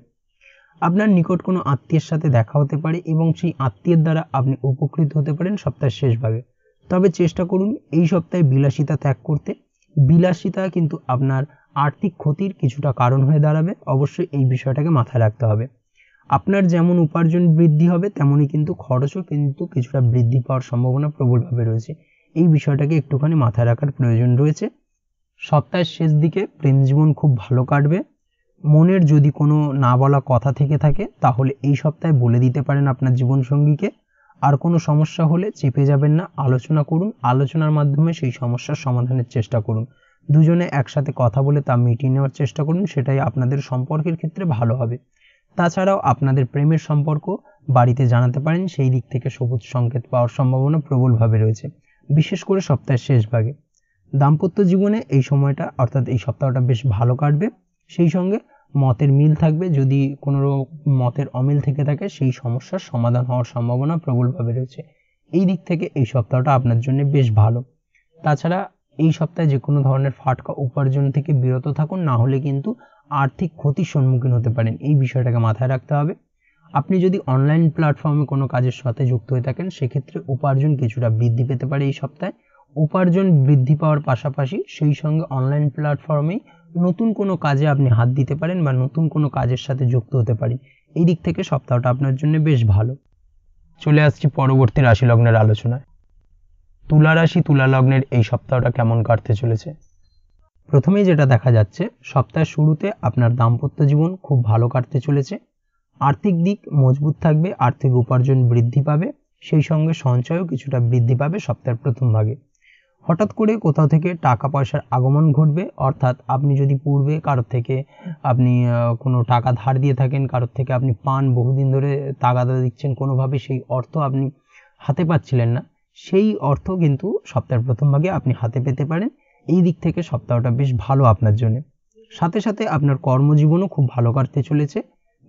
আপনার নিকট কোনো আত্মীয়ের সাথে দেখা হতে পারে এবং সেই আত্মীয়ের দ্বারা আপনি উপকৃত হতে পারেন সপ্তাহের শেষ ভাগে। তবে চেষ্টা করুন এই সপ্তাহে বিলাসিতা ত্যাগ করতে। বিলাসিতা কিন্তু আপনার আর্থিক ক্ষতির কিছুটা কারণ হয়ে দাঁড়াবে, অবশ্যই এই বিষয়টাকে মাথায় রাখতে হবে। আপনার যেমন উপার্জন বৃদ্ধি হবে তেমনই কিন্তু খরচও কিন্তু কিছুটা বৃদ্ধি পাওয়ার সম্ভাবনা প্রবলভাবে রয়েছে। এই বিষয়টাকে একটুখানি মাথায় রাখার প্রয়োজন রয়েছে। সপ্তাহের শেষ দিকে প্রেম জীবন খুব ভালো কাটবে। মনের যদি কোনো না বলা কথা থেকে থাকে তাহলে এই সপ্তাহে বলে দিতে পারেন আপনার জীবনসঙ্গীকে। আর কোনো সমস্যা হলে চেপে যাবেন না, আলোচনা করুন। আলোচনার মাধ্যমে সেই সমস্যার সমাধানের চেষ্টা করুন। দুজনে একসাথে কথা বলে তা মিটিয়ে নেওয়ার চেষ্টা করুন, সেটাই আপনাদের সম্পর্কের ক্ষেত্রে ভালো হবে। তাছাড়াও আপনাদের প্রেমের সম্পর্ক বাড়িতে জানাতে পারেন, সেই দিক থেকে সবুজ সংকেত পাওয়ার সম্ভাবনা প্রবলভাবে রয়েছে, বিশেষ করে সপ্তাহের শেষ ভাগে। দাম্পত্য জীবনে এই সময়টা অর্থাৎ এই সপ্তাহটা বেশ ভালো কাটবে। সেই সঙ্গে মতের মিল থাকবে, যদি কোনো মতের অমিল থেকে থাকে সেই সমস্যার সমাধান হওয়ার সম্ভাবনা প্রবলভাবে রয়েছে। এই দিক থেকে এই সপ্তাহটা আপনার জন্য বেশ ভালো। তাছাড়া এই সপ্তাহে যে কোনো ধরনের ফাটকা উপার্জন থেকে বিরত থাকুন, না হলে কিন্তু আর্থিক ক্ষতির সম্মুখীন হতে পারেন, এই বিষয়টাকে মাথায় রাখতে হবে। আপনি যদি অনলাইন প্ল্যাটফর্মে কোনো কাজের সাথে যুক্ত হয়ে থাকেন সেক্ষেত্রে উপার্জন কিছুটা বৃদ্ধি পেতে পারে এই সপ্তাহে। উপার্জন বৃদ্ধি পাওয়ার পাশাপাশি সেই সঙ্গে অনলাইন প্ল্যাটফর্মেই নতুন কোনো কাজে আপনি হাত দিতে পারেন বা নতুন কোনো কাজের সাথে যুক্ত হতে পারেন। এই দিক থেকে সপ্তাহটা আপনার জন্য বেশ ভালো। চলে আসছি পরবর্তী রাশি লগ্নের আলোচনায়। তুলা রাশি তুলা লগ্নের এই সপ্তাহটা কেমন কাটতে চলেছে। প্রথমেই যেটা দেখা যাচ্ছে, সপ্তাহের শুরুতে আপনার দাম্পত্য জীবন খুব ভালো কাটতে চলেছে। আর্থিক দিক মজবুত থাকবে, আর্থিক উপার্জন বৃদ্ধি পাবে, সেই সঙ্গে সঞ্চয়ও কিছুটা বৃদ্ধি পাবে সপ্তাহের প্রথম ভাগে। হঠাৎ করে কোথাও থেকে টাকা পয়সার আগমন ঘটবে, অর্থাৎ আপনি যদি পূর্বে কারোর থেকে আপনি কোনো টাকা ধার দিয়ে থাকেন, কারোর থেকে আপনি পান, বহুদিন ধরে তাগাদা দিচ্ছেন, কোনোভাবে সেই অর্থ আপনি হাতে পাচ্ছিলেন না, সেই অর্থ কিন্তু সপ্তাহের প্রথম ভাগে আপনি হাতে পেতে পারেন। এই দিক থেকে সপ্তাহটা বেশ ভালো আপনার জন্য। সাথে সাথে আপনার কর্মজীবনও খুব ভালো কাটতে চলেছে।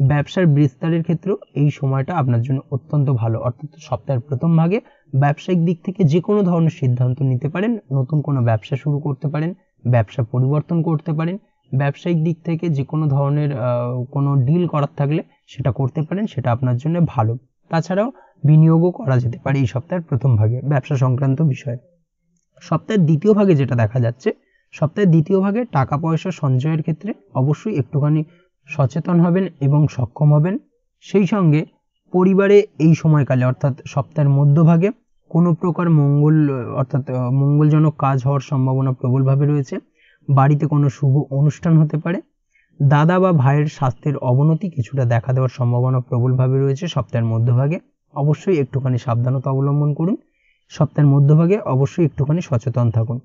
ব্যবসার বিস্তারের ক্ষেত্রেও এই সময়টা আপনার জন্য অত্যন্ত ভালো, অর্থাৎ সপ্তাহের প্রথম ভাগে ব্যবসায়িক দিক থেকে যে কোনো ধরনের সিদ্ধান্ত নিতে পারেন, নতুন কোনো ব্যবসা শুরু করতে পারেন, ব্যবসা পরিবর্তন করতে পারেন, ব্যবসায়িক দিক থেকে যে কোনো ধরনের কোনো ডিল করার থাকলে সেটা করতে পারেন, সেটা আপনার জন্য ভালো। তাছাড়াও বিনিয়োগও করা যেতে পারে এই সপ্তাহের প্রথম ভাগে ব্যবসা সংক্রান্ত বিষয়ে। সপ্তাহের দ্বিতীয় ভাগে যেটা দেখা যাচ্ছে, সপ্তাহের দ্বিতীয় ভাগে টাকা পয়সা সঞ্চয়ের ক্ষেত্রে অবশ্যই একটুখানি সচেতন হবেন এবং সক্ষম হবেন। সেই সঙ্গে পরিবারে এই সময়কালে অর্থাৎ সপ্তাহের মধ্যভাগে কোনো প্রকার মঙ্গলজনক কাজ হওয়ার সম্ভাবনা প্রবলভাবে রয়েছে। বাড়িতে কোনো শুভ অনুষ্ঠান হতে পারে। দাদা বা ভাইয়ের স্বাস্থ্যের অবনতি কিছুটা দেখা দেওয়ার সম্ভাবনা প্রবলভাবে রয়েছে সপ্তাহের মধ্যভাগে। অবশ্যই একটুখানি সাবধানতা অবলম্বন করুন। সপ্তাহের মধ্যভাগে অবশ্যই একটুখানি সচেতন থাকুন।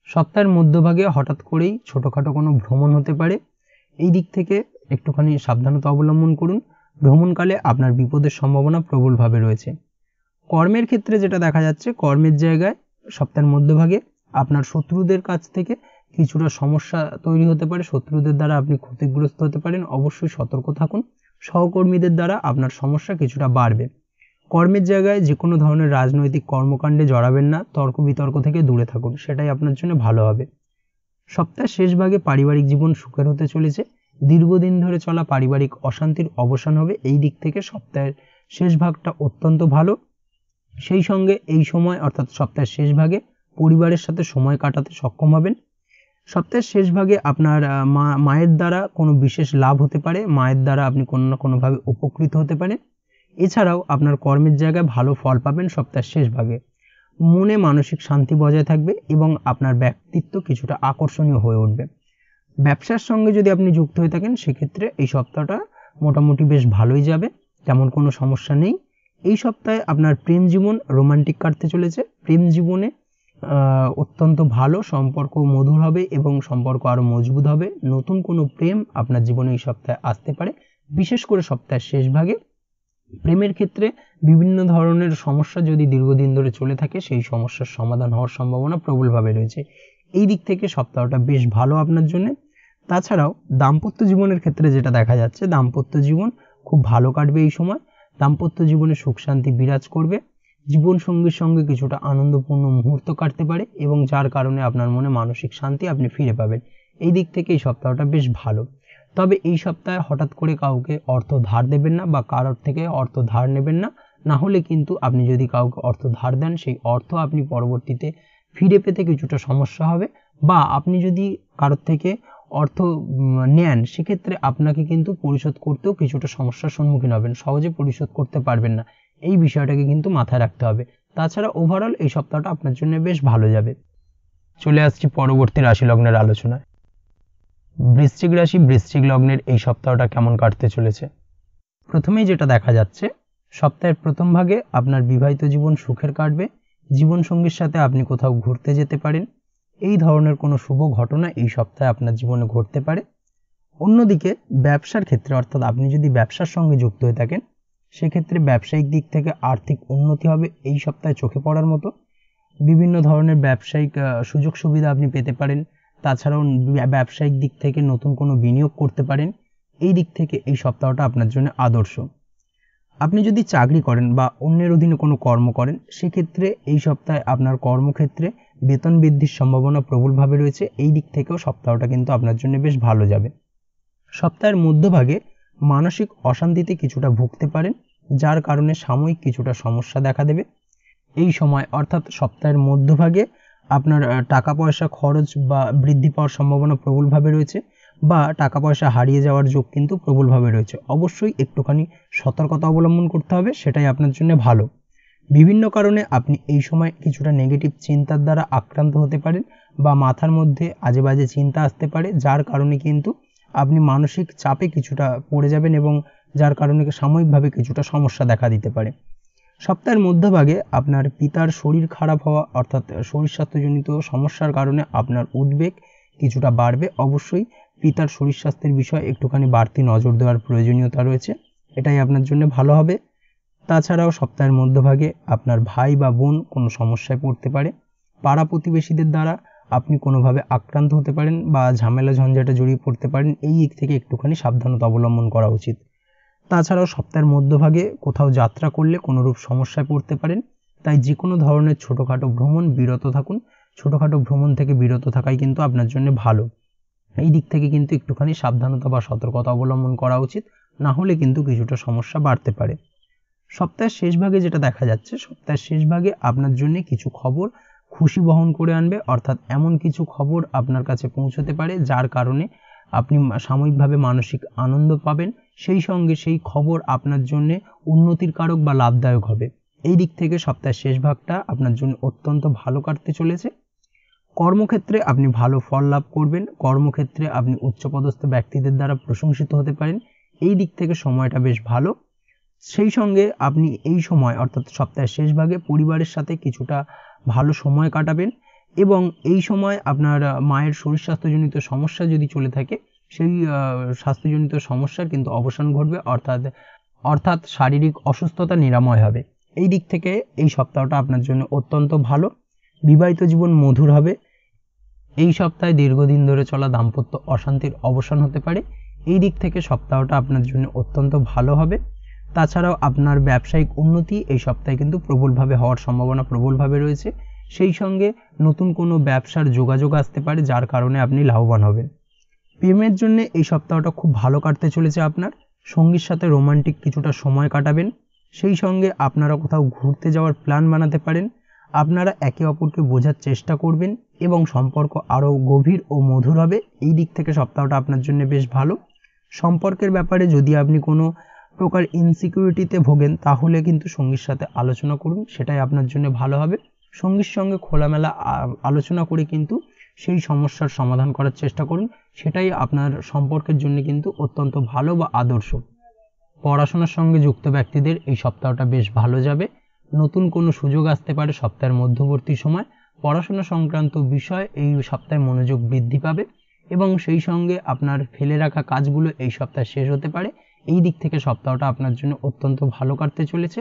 সপ্তাহের মধ্যভাগে হঠাৎ করেই ছোটোখাটো কোনো ভ্রমণ হতে পারে, এই দিক থেকে একটুখানি সাবধানতা অবলম্বন করুন। ভ্রমণকালে আপনার বিপদের সম্ভাবনা প্রবলভাবে রয়েছে। কর্মের ক্ষেত্রে যেটা দেখা যাচ্ছে, কর্মের জায়গায় সপ্তাহের মধ্যভাগে আপনার শত্রুদের কাছ থেকে কিছুটা সমস্যা তৈরি হতে পারে, শত্রুদের দ্বারা আপনি ক্ষতিগ্রস্ত হতে পারেন। অবশ্যই সতর্ক থাকুন। সহকর্মীদের দ্বারা আপনার সমস্যা কিছুটা বাড়বে। কর্মের জায়গায় যে কোনো ধরনের রাজনৈতিক কর্মকাণ্ডে জড়াবেন না, তর্ক বিতর্ক থেকে দূরে থাকুন, সেটাই আপনার জন্য ভালো হবে। সপ্তাহের শেষ ভাগে পারিবারিক জীবন সুখের হতে চলেছে। দীর্ঘদিন ধরে চলা পারিবারিক অশান্তির অবসান হবে। এই দিক থেকে সপ্তাহের শেষ ভাগটা অত্যন্ত ভালো। সেই সঙ্গে এই সময় অর্থাৎ সপ্তাহের শেষ ভাগে পরিবারের সাথে সময় কাটাতে সক্ষম হবেন। সপ্তাহের শেষ ভাগে আপনার মায়ের দ্বারা কোনো বিশেষ লাভ হতে পারে, মায়ের দ্বারা আপনি কোনো না কোনোভাবে উপকৃত হতে পারেন। এছাড়াও আপনার কর্মের জায়গায় ভালো ফল পাবেন সপ্তাহের শেষ ভাগে। মনে মানসিক শান্তি বজায় থাকবে এবং আপনার ব্যক্তিত্ব কিছুটা আকর্ষণীয় হয়ে উঠবে। ব্যবসার সঙ্গে যদি আপনি যুক্ত হয়ে থাকেন সেক্ষেত্রে এই সপ্তাহটা মোটামুটি বেশ ভালোই যাবে, তেমন কোনো সমস্যা নেই। এই সপ্তাহে আপনার প্রেম জীবন রোমান্টিক কাটতে চলেছে। প্রেম জীবনে অত্যন্ত ভালো সম্পর্ক মধুর হবে এবং সম্পর্ক আরও মজবুত হবে। নতুন কোনো প্রেম আপনার জীবনে এই সপ্তাহে আসতে পারে। বিশেষ করে সপ্তাহের শেষ ভাগে প্রেমের ক্ষেত্রে বিভিন্ন ধরনের সমস্যা যদি দীর্ঘদিন ধরে চলে থাকে, সেই সমস্যার সমাধান হওয়ার সম্ভাবনা প্রবলভাবে রয়েছে। এই দিক থেকে সপ্তাহটা বেশ ভালো আপনার জন্য। তাছাড়াও দাম্পত্য জীবনের ক্ষেত্রে যেটা দেখা যাচ্ছে, দাম্পত্য জীবন খুব ভালো কাটবে এই সময়। দাম্পত্য জীবনে সুখ শান্তি বিরাজ করবে। জীবন সঙ্গীর সঙ্গে কিছুটা আনন্দপূর্ণ মুহূর্ত কাটতে পারে এবং যার কারণে আপনার মনে মানসিক শান্তি আপনি ফিরে পাবেন। এই দিক থেকে এই সপ্তাহটা বেশ ভালো। তবে এই সপ্তাহে হঠাৎ করে কাউকে অর্থ ধার দেবেন না বা কারোর থেকে অর্থ ধার নেবেন না। না হলে কিন্তু আপনি যদি কাউকে অর্থ ধার দেন, সেই অর্থ আপনি পরবর্তীতে ফিরে পেতে কিছুটা সমস্যা হবে। বা আপনি যদি কারোর থেকে অর্থ নেন, সেক্ষেত্রে আপনাকে কিন্তু পরিশোধ করতেও কিছুটা সমস্যার সম্মুখীন হবেন, সহজে পরিশোধ করতে পারবেন না। এই বিষয়টাকে কিন্তু মাথায় রাখতে হবে। তাছাড়া ওভারঅল এই সপ্তাহটা আপনার জন্য বেশ ভালো যাবে। চলে আসছি পরবর্তী রাশি লগ্নের আলোচনায়। বৃশ্চিক রাশি, বৃশ্চিক লগ্নের এই সপ্তাহটা কেমন কাটতে চলেছে। প্রথমেই যেটা দেখা যাচ্ছে, সপ্তাহের প্রথম ভাগে আপনার বিবাহিত জীবন সুখের কাটবে। জীবনসঙ্গীর সাথে আপনি কোথাও ঘুরতে যেতে পারেন। এই ধরনের কোনো শুভ ঘটনা এই সপ্তাহে আপনার জীবনে ঘটতে পারে। অন্যদিকে ব্যবসার ক্ষেত্রে অর্থাৎ আপনি যদি ব্যবসার সঙ্গে যুক্ত হয়ে থাকেন, সেক্ষেত্রে ব্যবসায়িক দিক থেকে আর্থিক উন্নতি হবে এই সপ্তাহে চোখে পড়ার মতো। বিভিন্ন ধরনের ব্যবসায়িক সুযোগ সুবিধা আপনি পেতে পারেন। তাছাড়াও ব্যবসায়িক দিক থেকে নতুন কোনো বিনিয়োগ করতে পারেন। এই দিক থেকে এই সপ্তাহটা আপনার জন্য আদর্শ। আপনি যদি চাকরি করেন বা অন্যের অধীনে কোনো কর্ম করেন, সেক্ষেত্রে এই সপ্তাহে আপনার কর্মক্ষেত্রে বেতন বৃদ্ধির সম্ভাবনা প্রবলভাবে রয়েছে। এই দিক থেকেও সপ্তাহটা কিন্তু আপনার জন্য বেশ ভালো যাবে। সপ্তাহের মধ্যভাগে মানসিক অশান্তিতে কিছুটা ভুগতে পারেন, যার কারণে সাময়িক কিছুটা সমস্যা দেখা দেবে। এই সময় অর্থাৎ সপ্তাহের মধ্যভাগে আপনার টাকা পয়সা খরচ বা বৃদ্ধি পাওয়ার সম্ভাবনা প্রবলভাবে রয়েছে, বা টাকা পয়সা হারিয়ে যাওয়ার যোগ কিন্তু প্রবলভাবে রয়েছে। অবশ্যই একটুখানি সতর্কতা অবলম্বন করতে হবে, সেটাই আপনার জন্য ভালো। বিভিন্ন কারণে আপনি এই সময় কিছুটা নেগেটিভ চিন্তার দ্বারা আক্রান্ত হতে পারেন বা মাথার মধ্যে আজে বাজে চিন্তা আসতে পারে, যার কারণে কিন্তু আপনি মানসিক চাপে কিছুটা পড়ে যাবেন এবং যার কারণে সাময়িকভাবে কিছুটা সমস্যা দেখা দিতে পারে। সপ্তাহের মধ্যভাগে আপনার পিতার শরীর খারাপ হওয়া অর্থাৎ শরীর স্বাস্থ্যজনিত সমস্যার কারণে আপনার উদ্বেগ কিছুটা বাড়বে। অবশ্যই পিতার শরীর স্বাস্থ্যের বিষয়ে একটুখানি বাড়তি নজর দেওয়ার প্রয়োজনীয়তা রয়েছে, এটাই আপনার জন্য ভালো হবে। তাছাড়াও সপ্তাহের মধ্যভাগে আপনার ভাই বা বোন কোনো সমস্যায় পড়তে পারে, পাড়া প্রতিবেশীদের দ্বারা আপনি কোনোভাবে আক্রান্ত হতে পারেন বা ঝামেলা ঝঞ্ঝাটে জড়িয়ে পড়তে পারেন, এই দিক থেকে একটুখানি সাবধানতা অবলম্বন করা উচিত। তাছাড়াও সপ্তাহের মধ্যভাগে কোথাও যাত্রা করলে কোনোরূপ সমস্যায় পড়তে পারেন, তাই যে কোনো ধরনের ছোটোখাটো ভ্রমণ বিরত থাকুন। ছোটোখাটো ভ্রমণ থেকে বিরত থাকাই কিন্তু আপনার জন্য ভালো। এই দিক থেকে কিন্তু একটুখানি সাবধানতা বা সতর্কতা অবলম্বন করা উচিত, না হলে কিন্তু কিছুটা সমস্যা বাড়তে পারে। সপ্তাহের শেষ ভাগে যেটা দেখা যাচ্ছে, সপ্তাহের শেষ ভাগে আপনার জন্য কিছু খবর খুশি বহন করে আনবে, অর্থাৎ এমন কিছু খবর আপনার কাছে পৌঁছতে পারে যার কারণে আপনি সাময়িকভাবে মানসিক আনন্দ পাবেন, সেই সঙ্গে সেই খবর আপনার জন্য উন্নতির কারক বা লাভদায়ক হবে। এই দিক থেকে সপ্তাহের শেষ ভাগটা আপনার জন্য অত্যন্ত ভালো কাটতে চলেছে। কর্মক্ষেত্রে আপনি ভালো ফল লাভ করবেন, কর্মক্ষেত্রে আপনি উচ্চপদস্থ ব্যক্তিদের দ্বারা প্রশংসিত হতে পারেন, এই দিক থেকে সময়টা বেশ ভালো। সেই সঙ্গে আপনি এই সময় অর্থাৎ সপ্তাহের শেষ ভাগে পরিবারের সাথে কিছুটা ভালো সময় কাটাবেন, এবং এই সময় আপনার মায়ের শরীর স্বাস্থ্যজনিত সমস্যা যদি চলে থাকে, সেই স্বাস্থ্যজনিত সমস্যার কিন্তু অবসান ঘটবে, অর্থাৎ শারীরিক অসুস্থতা নিরাময় হবে। এই দিক থেকে এই সপ্তাহটা আপনার জন্য অত্যন্ত ভালো। বিবাহিত জীবন মধুর হবে। এই সপ্তাহে দীর্ঘদিন ধরে চলা দাম্পত্য অশান্তির অবসান হতে পারে। এই দিক থেকে সপ্তাহটা আপনার জন্য অত্যন্ত ভালো হবে। তাছাড়াও আপনার ব্যবসায়িক উন্নতি এই সপ্তাহে কিন্তু প্রবলভাবে হওয়ার সম্ভাবনা প্রবলভাবে রয়েছে। সেই সঙ্গে নতুন কোনো ব্যবসার যোগাযোগ আসতে পারে, যার কারণে আপনি লাভবান হবেন। প্রেমের জন্য এই সপ্তাহটা খুব ভালো কাটতে চলেছে আপনার। সঙ্গীর সাথে রোমান্টিক কিছুটা সময় কাটাবেন, সেই সঙ্গে আপনারা কোথাও ঘুরতে যাওয়ার প্ল্যান বানাতে পারেন। আপনারা একে অপরকে বোঝার চেষ্টা করবেন এবং সম্পর্ক আরও গভীর ও মধুর হবে। এই দিক থেকে সপ্তাহটা আপনার জন্য বেশ ভালো। সম্পর্কের ব্যাপারে যদি আপনি কোনো প্রকার ইনসিকিউরিটিতে ভোগেন, তাহলে কিন্তু সঙ্গীর সাথে আলোচনা করুন, সেটাই আপনার জন্য ভালো হবে। সঙ্গীর সঙ্গে খোলামেলা আলোচনা করে কিন্তু সেই সমস্যার সমাধান করার চেষ্টা করুন, সেটাই আপনার সম্পর্কের জন্য কিন্তু অত্যন্ত ভালো বা আদর্শ। পড়াশোনার সঙ্গে যুক্ত ব্যক্তিদের এই সপ্তাহটা বেশ ভালো যাবে। নতুন কোনো সুযোগ আসতে পারে সপ্তাহের মধ্যবর্তী সময়। পড়াশোনা সংক্রান্ত বিষয় এই সপ্তাহে মনোযোগ বৃদ্ধি পাবে, এবং সেই সঙ্গে আপনার ফেলে রাখা কাজগুলো এই সপ্তাহে শেষ হতে পারে। এই দিক থেকে সপ্তাহটা আপনার জন্য অত্যন্ত ভালো কাটতে চলেছে।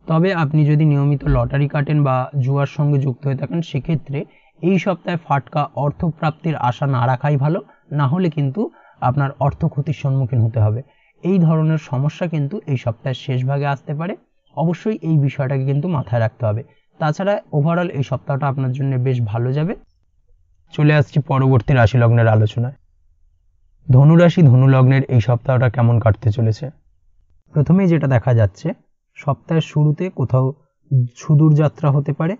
তবে আপনি যদি নিয়মিত লটারি কাটেন বা জুয়ার সঙ্গে যুক্ত হয়ে থাকেন, সেক্ষেত্রে এই সপ্তাহে ফাটকা অর্থপ্রাপ্তির আশা না রাখাই ভালো, না হলে কিন্তু আপনার অর্থ ক্ষতির সম্মুখীন হতে হবে। এই ধরনের সমস্যা কিন্তু এই সপ্তাহের শেষ ভাগে আসতে পারে। অবশ্যই এই বিষয়টাকে কিন্তু মাথায় রাখতে হবে। তাছাড়া ওভারঅল এই সপ্তাহটা আপনার জন্য বেশ ভালো যাবে। চলে আসছি পরবর্তী রাশি লগ্নের আলোচনায়। ধনুরাশি ধনু লগ্নের এই সপ্তাহটা কেমন কাটতে চলেছে? প্রথমেই যেটা দেখা যাচ্ছে, সপ্তাহের শুরুতে কোথাও সুদূর যাত্রা হতে পারে।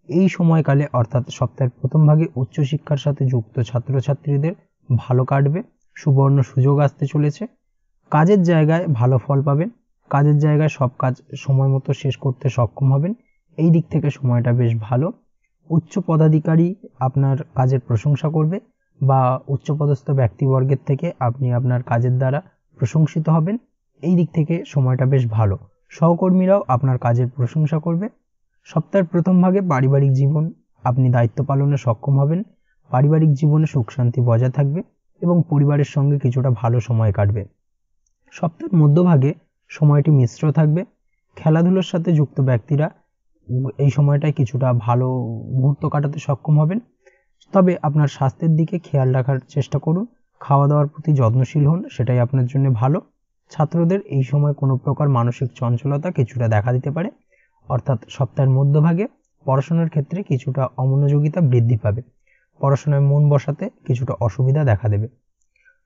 এই সময়কালে অর্থাৎ সপ্তাহের প্রথম ভাগে উচ্চশিক্ষার সাথে যুক্ত ছাত্রছাত্রীদের ভালো কাটবে, সুবর্ণ সুযোগ আসতে চলেছে। কাজের জায়গায় ভালো ফল পাবেন, কাজের জায়গায় সব কাজ সময় মতো শেষ করতে সক্ষম হবেন। এই দিক থেকে সময়টা বেশ ভালো। উচ্চ পদাধিকারী আপনার কাজের প্রশংসা করবে, বা উচ্চপদস্থ ব্যক্তিবর্গের থেকে আপনি আপনার কাজের দ্বারা প্রশংসিত হবেন। এই দিক থেকে সময়টা বেশ ভালো। সহকর্মীরাও আপনার কাজের প্রশংসা করবে। সপ্তাহের প্রথম ভাগে পারিবারিক জীবন আপনি দায়িত্ব পালনে সক্ষম হবেন। পারিবারিক জীবনে সুখ শান্তি বজায় থাকবে এবং পরিবারের সঙ্গে কিছুটা ভালো সময় কাটবে। সপ্তাহের মধ্যভাগে সময়টি মিশ্র থাকবে। খেলাধুলার সাথে যুক্ত ব্যক্তিরা এই সময়টায় কিছুটা ভালো মুহূর্ত কাটাতে সক্ষম হবেন। তবে আপনার স্বাস্থ্যের দিকে খেয়াল রাখার চেষ্টা করুন, খাওয়া দাওয়ার প্রতি যত্নশীল হন, সেটাই আপনার জন্য ভালো। ছাত্রদের এই সময় কোনো প্রকার মানসিক চঞ্চলতা কিছুটা দেখা দিতে পারে, অর্থাৎ সপ্তাহের মধ্যভাগে পড়াশোনার ক্ষেত্রে কিছুটা অমনোযোগিতা বৃদ্ধি পাবে। পড়াশোনায় মন বসাতে কিছুটা অসুবিধা দেখা দেবে।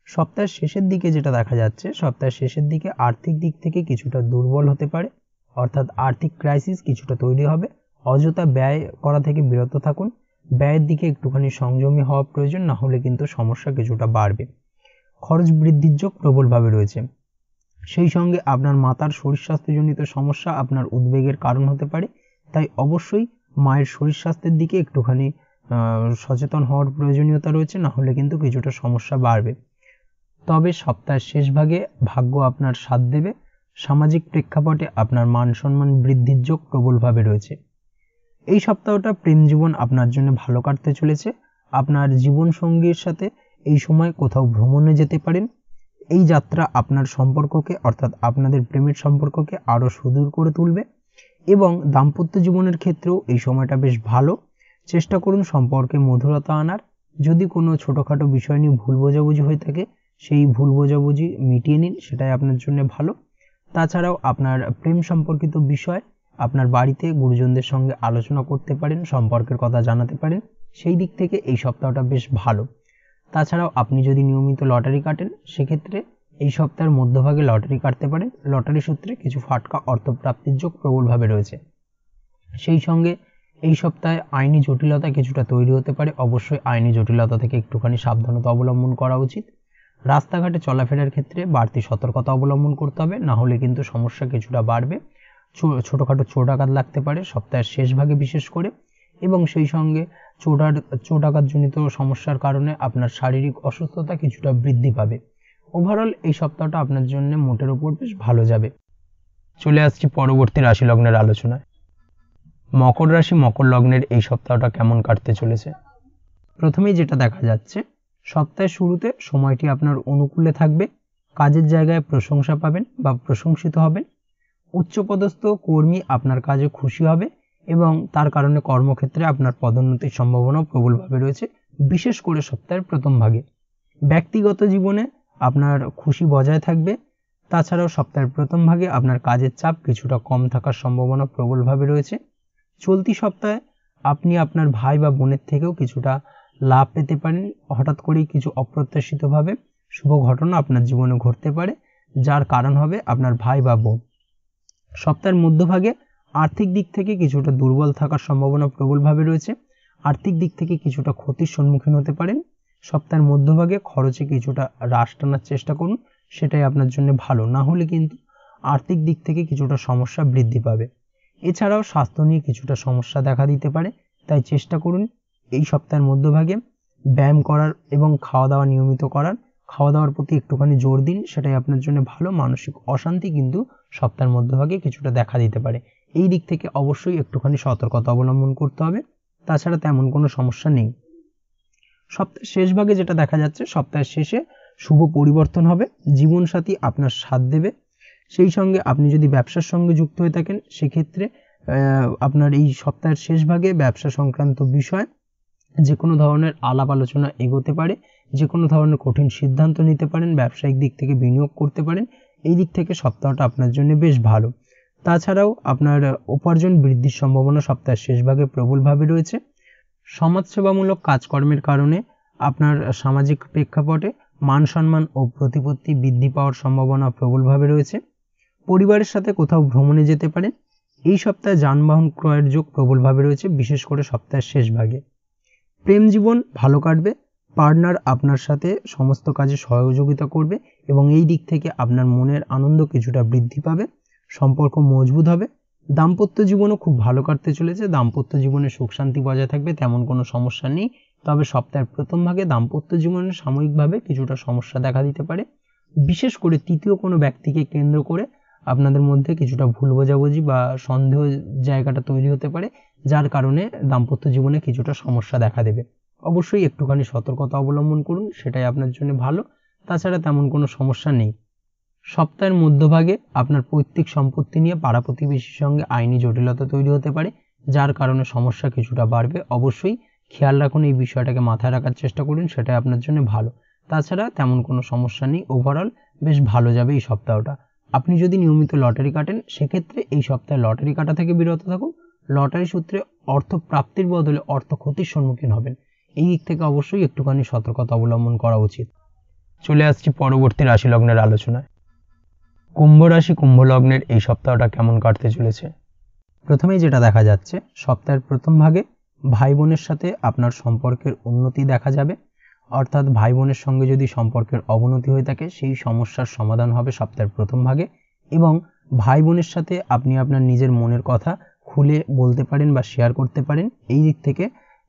সপ্তাহের শেষের দিকে যেটা দেখা যাচ্ছে, সপ্তাহের শেষের দিকে আর্থিক দিক থেকে কিছুটা দুর্বল হতে পারে, অর্থাৎ আর্থিক ক্রাইসিস কিছুটা তৈরি হবে। অযথা ব্যয় করা থেকে বিরত থাকুন। ব্যয়ের দিকে একটুখানি সংযমী হওয়া প্রয়োজন, না হলে কিন্তু সমস্যা কিছুটা বাড়বে। খরচ বৃদ্ধির যোগ প্রবলভাবে রয়েছে। সেই সঙ্গে আপনার মাতার শরীর স্বাস্থ্যজনিত সমস্যা আপনার উদ্বেগের কারণ হতে পারে, তাই অবশ্যই মায়ের শরীর স্বাস্থ্যের দিকে একটুখানি সচেতন হওয়ার প্রয়োজনীয়তা রয়েছে, না হলে কিন্তু কিছুটা সমস্যা বাড়বে। তবে সপ্তাহের শেষ ভাগে ভাগ্য আপনার সাথ দেবে। সামাজিক প্রেক্ষাপটে আপনার মান সম্মান বৃদ্ধির যোগ প্রবলভাবে রয়েছে। এই সপ্তাহটা প্রেম জীবন আপনার জন্য ভালো কাটতে চলেছে। আপনার জীবন সঙ্গীর সাথে এই সময় কোথাও ভ্রমণে যেতে পারেন। এই যাত্রা আপনার সম্পর্ককে অর্থাৎ আপনাদের প্রেমের সম্পর্ককে আরও সুদূর করে তুলবে এবং দাম্পত্য জীবনের ক্ষেত্রেও এই সময়টা বেশ ভালো। চেষ্টা করুন সম্পর্কে মধুরতা আনার। যদি কোনো ছোটোখাটো বিষয় নিয়ে ভুল বোঝাবুঝি হয়ে থাকে সেই ভুল বোঝাবুঝি মিটিয়ে নিন, সেটাই আপনার জন্য ভালো। তাছাড়াও আপনার প্রেম সম্পর্কিত বিষয় আপনার বাড়িতে গুরুজনদের সঙ্গে আলোচনা করতে পারেন, সম্পর্কের কথা জানাতে পারেন, সেই দিক থেকে এই সপ্তাহটা বেশ ভালো। তাছাড়াও আপনি যদি নিয়মিত লটারি কাটেন সেক্ষেত্রে এই সপ্তাহের মধ্যভাগে লটারি কাটতে পারেন। লটারি সূত্রে কিছু ফাটকা অর্থপ্রাপ্তির যোগ প্রবলভাবে রয়েছে। সেই সঙ্গে এই সপ্তাহে আইনি জটিলতা কিছুটা তৈরি হতে পারে। অবশ্যই আইনি জটিলতা থেকে একটুখানি সাবধানতা অবলম্বন করা উচিত। রাস্তাঘাটে চলাফেরার ক্ষেত্রে বাড়তি সতর্কতা অবলম্বন করতে হবে, না হলে কিন্তু সমস্যা কিছুটা বাড়বে। ছোটোখাটো চোট আঘাত লাগতে পারে সপ্তাহের শেষ ভাগে বিশেষ করে, এবং সেই সঙ্গে চোট আঘাতজনিত সমস্যার কারণে আপনার শারীরিক অসুস্থতা কিছুটা বৃদ্ধি পাবে। ওভারঅল এই সপ্তাহটা আপনার জন্য মোটের উপর বেশ ভালো যাবে। চলে আসছি পরবর্তী রাশি লগ্নের আলোচনায়। মকর রাশি মকর লগ্নের এই সপ্তাহটা কেমন কাটতে চলেছে? প্রথমেই যেটা দেখা যাচ্ছে, সপ্তাহের শুরুতে সময়টি আপনার অনুকূলে থাকবে। কাজের জায়গায় প্রশংসা পাবেন বা প্রশংসিত হবেন। উচ্চপদস্থ কর্মী আপনার কাজে খুশি হবে এবং তার কারণে কর্মক্ষেত্রে আপনার পদোন্নতির সম্ভাবনা প্রবলভাবে রয়েছে, বিশেষ করে সপ্তাহের প্রথম ভাগে। ব্যক্তিগত জীবনে আপনার খুশি বজায় থাকবে। তাছাড়াও সপ্তাহের প্রথম ভাগে আপনার কাজের চাপ কিছুটা কম থাকার সম্ভাবনা প্রবলভাবে রয়েছে। চলতি সপ্তাহে আপনি আপনার ভাই বা বোনের থেকেও কিছুটা লাভ পেতে পারেন। হঠাৎ করেই কিছু অপ্রত্যাশিতভাবে শুভ ঘটনা আপনার জীবনে ঘটতে পারে, যার কারণ হবে আপনার ভাই বা বোন। সপ্তাহের মধ্যভাগে আর্থিক দিক থেকে কিছুটা দুর্বল থাকার সম্ভাবনা প্রবলভাবে রয়েছে। আর্থিক দিক থেকে কিছুটা ক্ষতির সম্মুখীন হতে পারেন। সপ্তাহের মধ্যভাগে খরচে কিছুটা হ্রাস টানার চেষ্টা করুন, সেটাই আপনার জন্য ভালো। না হলে কিন্তু আর্থিক দিক থেকে কিছুটা সমস্যা বৃদ্ধি পাবে। এছাড়াও স্বাস্থ্য নিয়ে কিছুটা সমস্যা দেখা দিতে পারে, তাই চেষ্টা করুন এই সপ্তাহের মধ্যভাগে ব্যায়াম করার এবং খাওয়া দাওয়া নিয়মিত করার। খাওয়া দাওয়ার প্রতি একটুখানি জোর দিন, সেটাই আপনার জন্য ভালো। মানসিক অশান্তি কিন্তু সপ্তাহের মধ্যভাগে কিছুটা দেখা দিতে পারে, এই দিক থেকে অবশ্যই একটুখানি সতর্কতা অবলম্বন করতে হবে। তাছাড়া তেমন কোনো সমস্যা নেই। সপ্তাহের শেষ ভাগে যেটা দেখা যাচ্ছে, সপ্তাহের শেষে শুভ পরিবর্তন হবে, জীবনসাথী আপনার সাথ দেবে। সেই সঙ্গে আপনি যদি ব্যবসার সঙ্গে যুক্ত হয়ে থাকেন সেক্ষেত্রে আপনার এই সপ্তাহের শেষ ভাগে ব্যবসা সংক্রান্ত বিষয় যে কোনো ধরনের আলাপ আলোচনা এগোতে পারে, যে কোনো ধরনের কঠিন সিদ্ধান্ত নিতে পারেন, ব্যবসায়িক দিক থেকে বিনিয়োগ করতে পারেন। এই দিক থেকে সপ্তাহটা আপনার জন্য বেশ ভালো। তাছাড়াও আপনার উপার্জন বৃদ্ধির সম্ভাবনা সপ্তাহের শেষ ভাগে প্রবলভাবে রয়েছে। সমাজসেবামূলক কাজকর্মের কারণে আপনার সামাজিক প্রেক্ষাপটে মান সম্মান ও প্রতিপত্তি বৃদ্ধি পাওয়ার সম্ভাবনা প্রবলভাবে রয়েছে। পরিবারের সাথে কোথাও ভ্রমণে যেতে পারেন। এই সপ্তাহে যানবাহন ক্রয়ের যোগ প্রবলভাবে রয়েছে, বিশেষ করে সপ্তাহের শেষ ভাগে। প্রেম জীবন ভালো কাটবে। পার্টনার আপনার সাথে সমস্ত কাজে সহযোগিতা করবে এবং এই দিক থেকে আপনার মনের আনন্দ কিছুটা বৃদ্ধি পাবে, সম্পর্ক মজবুত হবে। দাম্পত্য জীবনও খুব ভালো কাটতে চলেছে। দাম্পত্য জীবনে সুখ শান্তি বজায় থাকবে, তেমন কোনো সমস্যা নেই। তবে সপ্তাহের প্রথম ভাগে দাম্পত্য জীবনে সাময়িকভাবে কিছুটা সমস্যা দেখা দিতে পারে, বিশেষ করে তৃতীয় কোনো ব্যক্তিকে কেন্দ্র করে আপনাদের মধ্যে কিছুটা ভুল বোঝাবুঝি বা সন্দেহ জায়গাটা তৈরি হতে পারে, যার কারণে দাম্পত্য জীবনে কিছুটা সমস্যা দেখা দেবে। অবশ্যই একটুখানি সতর্কতা অবলম্বন করুন, সেটাই আপনার জন্য ভালো। তাছাড়া তেমন কোনো সমস্যা নেই। সপ্তাহের মধ্যভাগে আপনার পৈতৃক সম্পত্তি নিয়ে পাড়া প্রতিবেশীর সঙ্গে আইনি জটিলতা তৈরি হতে পারে, যার কারণে সমস্যা কিছুটা বাড়বে। অবশ্যই খেয়াল রাখুন, এই বিষয়টাকে মাথায় রাখার চেষ্টা করুন, সেটাই আপনার জন্য ভালো। তাছাড়া তেমন কোনো সমস্যা নেই। ওভারঅল বেশ ভালো যাবে এই সপ্তাহটা। আপনি যদি নিয়মিত লটারি কাটেন সেক্ষেত্রে এই সপ্তাহে লটারি কাটা থেকে বিরত থাকুন। লটারি সূত্রে অর্থ প্রাপ্তির বদলে অর্থ ক্ষতির সম্মুখীন হবেন, এই দিক থেকে অবশ্যই একটুখানি সতর্কতা অবলম্বন করা উচিত। চলে আসছি পরবর্তী রাশি লগ্নের আলোচনায়। কুম্ভ রাশি কুম্ভ লগ্নের এই সপ্তাহটা কেমন কাটতে চলেছে? প্রথমেই যেটা দেখা যাচ্ছে, সপ্তাহের প্রথম ভাগে ভাই বোনের সাথে আপনার সম্পর্কের উন্নতি দেখা যাবে। অর্থাৎ ভাই বোনের সঙ্গে যদি সম্পর্কের অবনতি হয়ে থাকে সেই সমস্যার সমাধান হবে সপ্তাহের প্রথম ভাগে, এবং ভাই বোনের সাথে আপনি আপনার নিজের মনের কথা খুলে বলতে পারেন বা শেয়ার করতে পারেন। এই দিক থেকে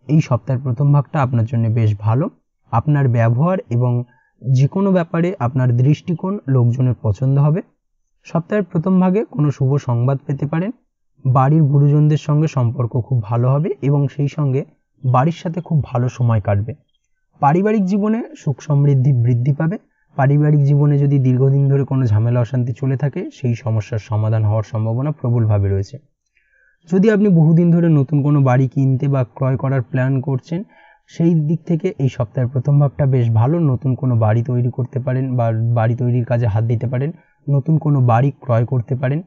এই সপ্তাহের প্রথম ভাগটা আপনার জন্য বেশ ভালো। আপনার ব্যবহার এবং যে কোনো ব্যাপারে আপনার দৃষ্টিকোণ লোকজনের পছন্দ হবে। সপ্তাহের প্রথম ভাগে কোনো শুভ সংবাদ পেতে পারেন। বাড়ির গুরুজনদের সঙ্গে সম্পর্ক খুব ভালো হবে এবং সেই সঙ্গে বাড়ির সাথে খুব ভালো সময় কাটবে। পারিবারিক জীবনে সুখ সমৃদ্ধি বৃদ্ধি পাবে। পারিবারিক জীবনে যদি দীর্ঘদিন ধরে কোনো ঝামেলা অশান্তি চলে থাকে সেই সমস্যার সমাধান হওয়ার সম্ভাবনা প্রবলভাবে রয়েছে। যদি আপনি বহুদিন ধরে নতুন কোনো বাড়ি কিনতে বা ক্রয় করার প্ল্যান করছেন, সেই দিক থেকে এই সপ্তাহের প্রথম ভাগটা বেশ ভালো। নতুন কোনো বাড়ি তৈরি করতে পারেন বা বাড়ি তৈরির কাজে হাত দিতে পারেন, নতুন কোনো বাড়ি ক্রয় করতে পারেন।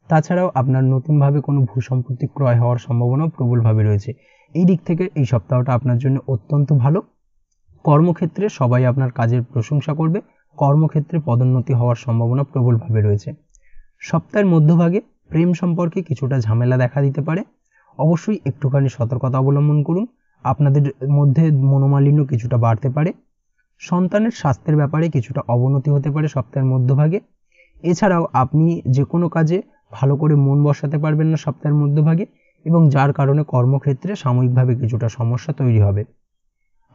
তাছাড়াও আপনার নতুনভাবে কোনো ভূসম্পত্তি ক্রয় হওয়ার সম্ভাবনাও প্রবলভাবে রয়েছে। এই দিক থেকে এই সপ্তাহটা আপনার জন্য অত্যন্ত ভালো। কর্মক্ষেত্রে সবাই আপনার কাজের প্রশংসা করবে, কর্মক্ষেত্রে পদোন্নতি হওয়ার সম্ভাবনা প্রবলভাবে রয়েছে। সপ্তাহের মধ্যভাগে প্রেম সম্পর্কে কিছুটা ঝামেলা দেখা দিতে পারে, অবশ্যই একটুখানি সতর্কতা অবলম্বন করুন। আপনাদের মধ্যে মনোমালিন্য কিছুটা বাড়তে পারে। সন্তানের স্বাস্থ্যের ব্যাপারে কিছুটা অবনতি হতে পারে সপ্তাহের মধ্যভাগে। এছাড়াও আপনি যে কোনো কাজে ভালো করে মন বসাতে পারবেন না সপ্তাহের মধ্যভাগে, এবং যার কারণে কর্মক্ষেত্রে সাময়িকভাবে কিছুটা সমস্যা তৈরি হবে।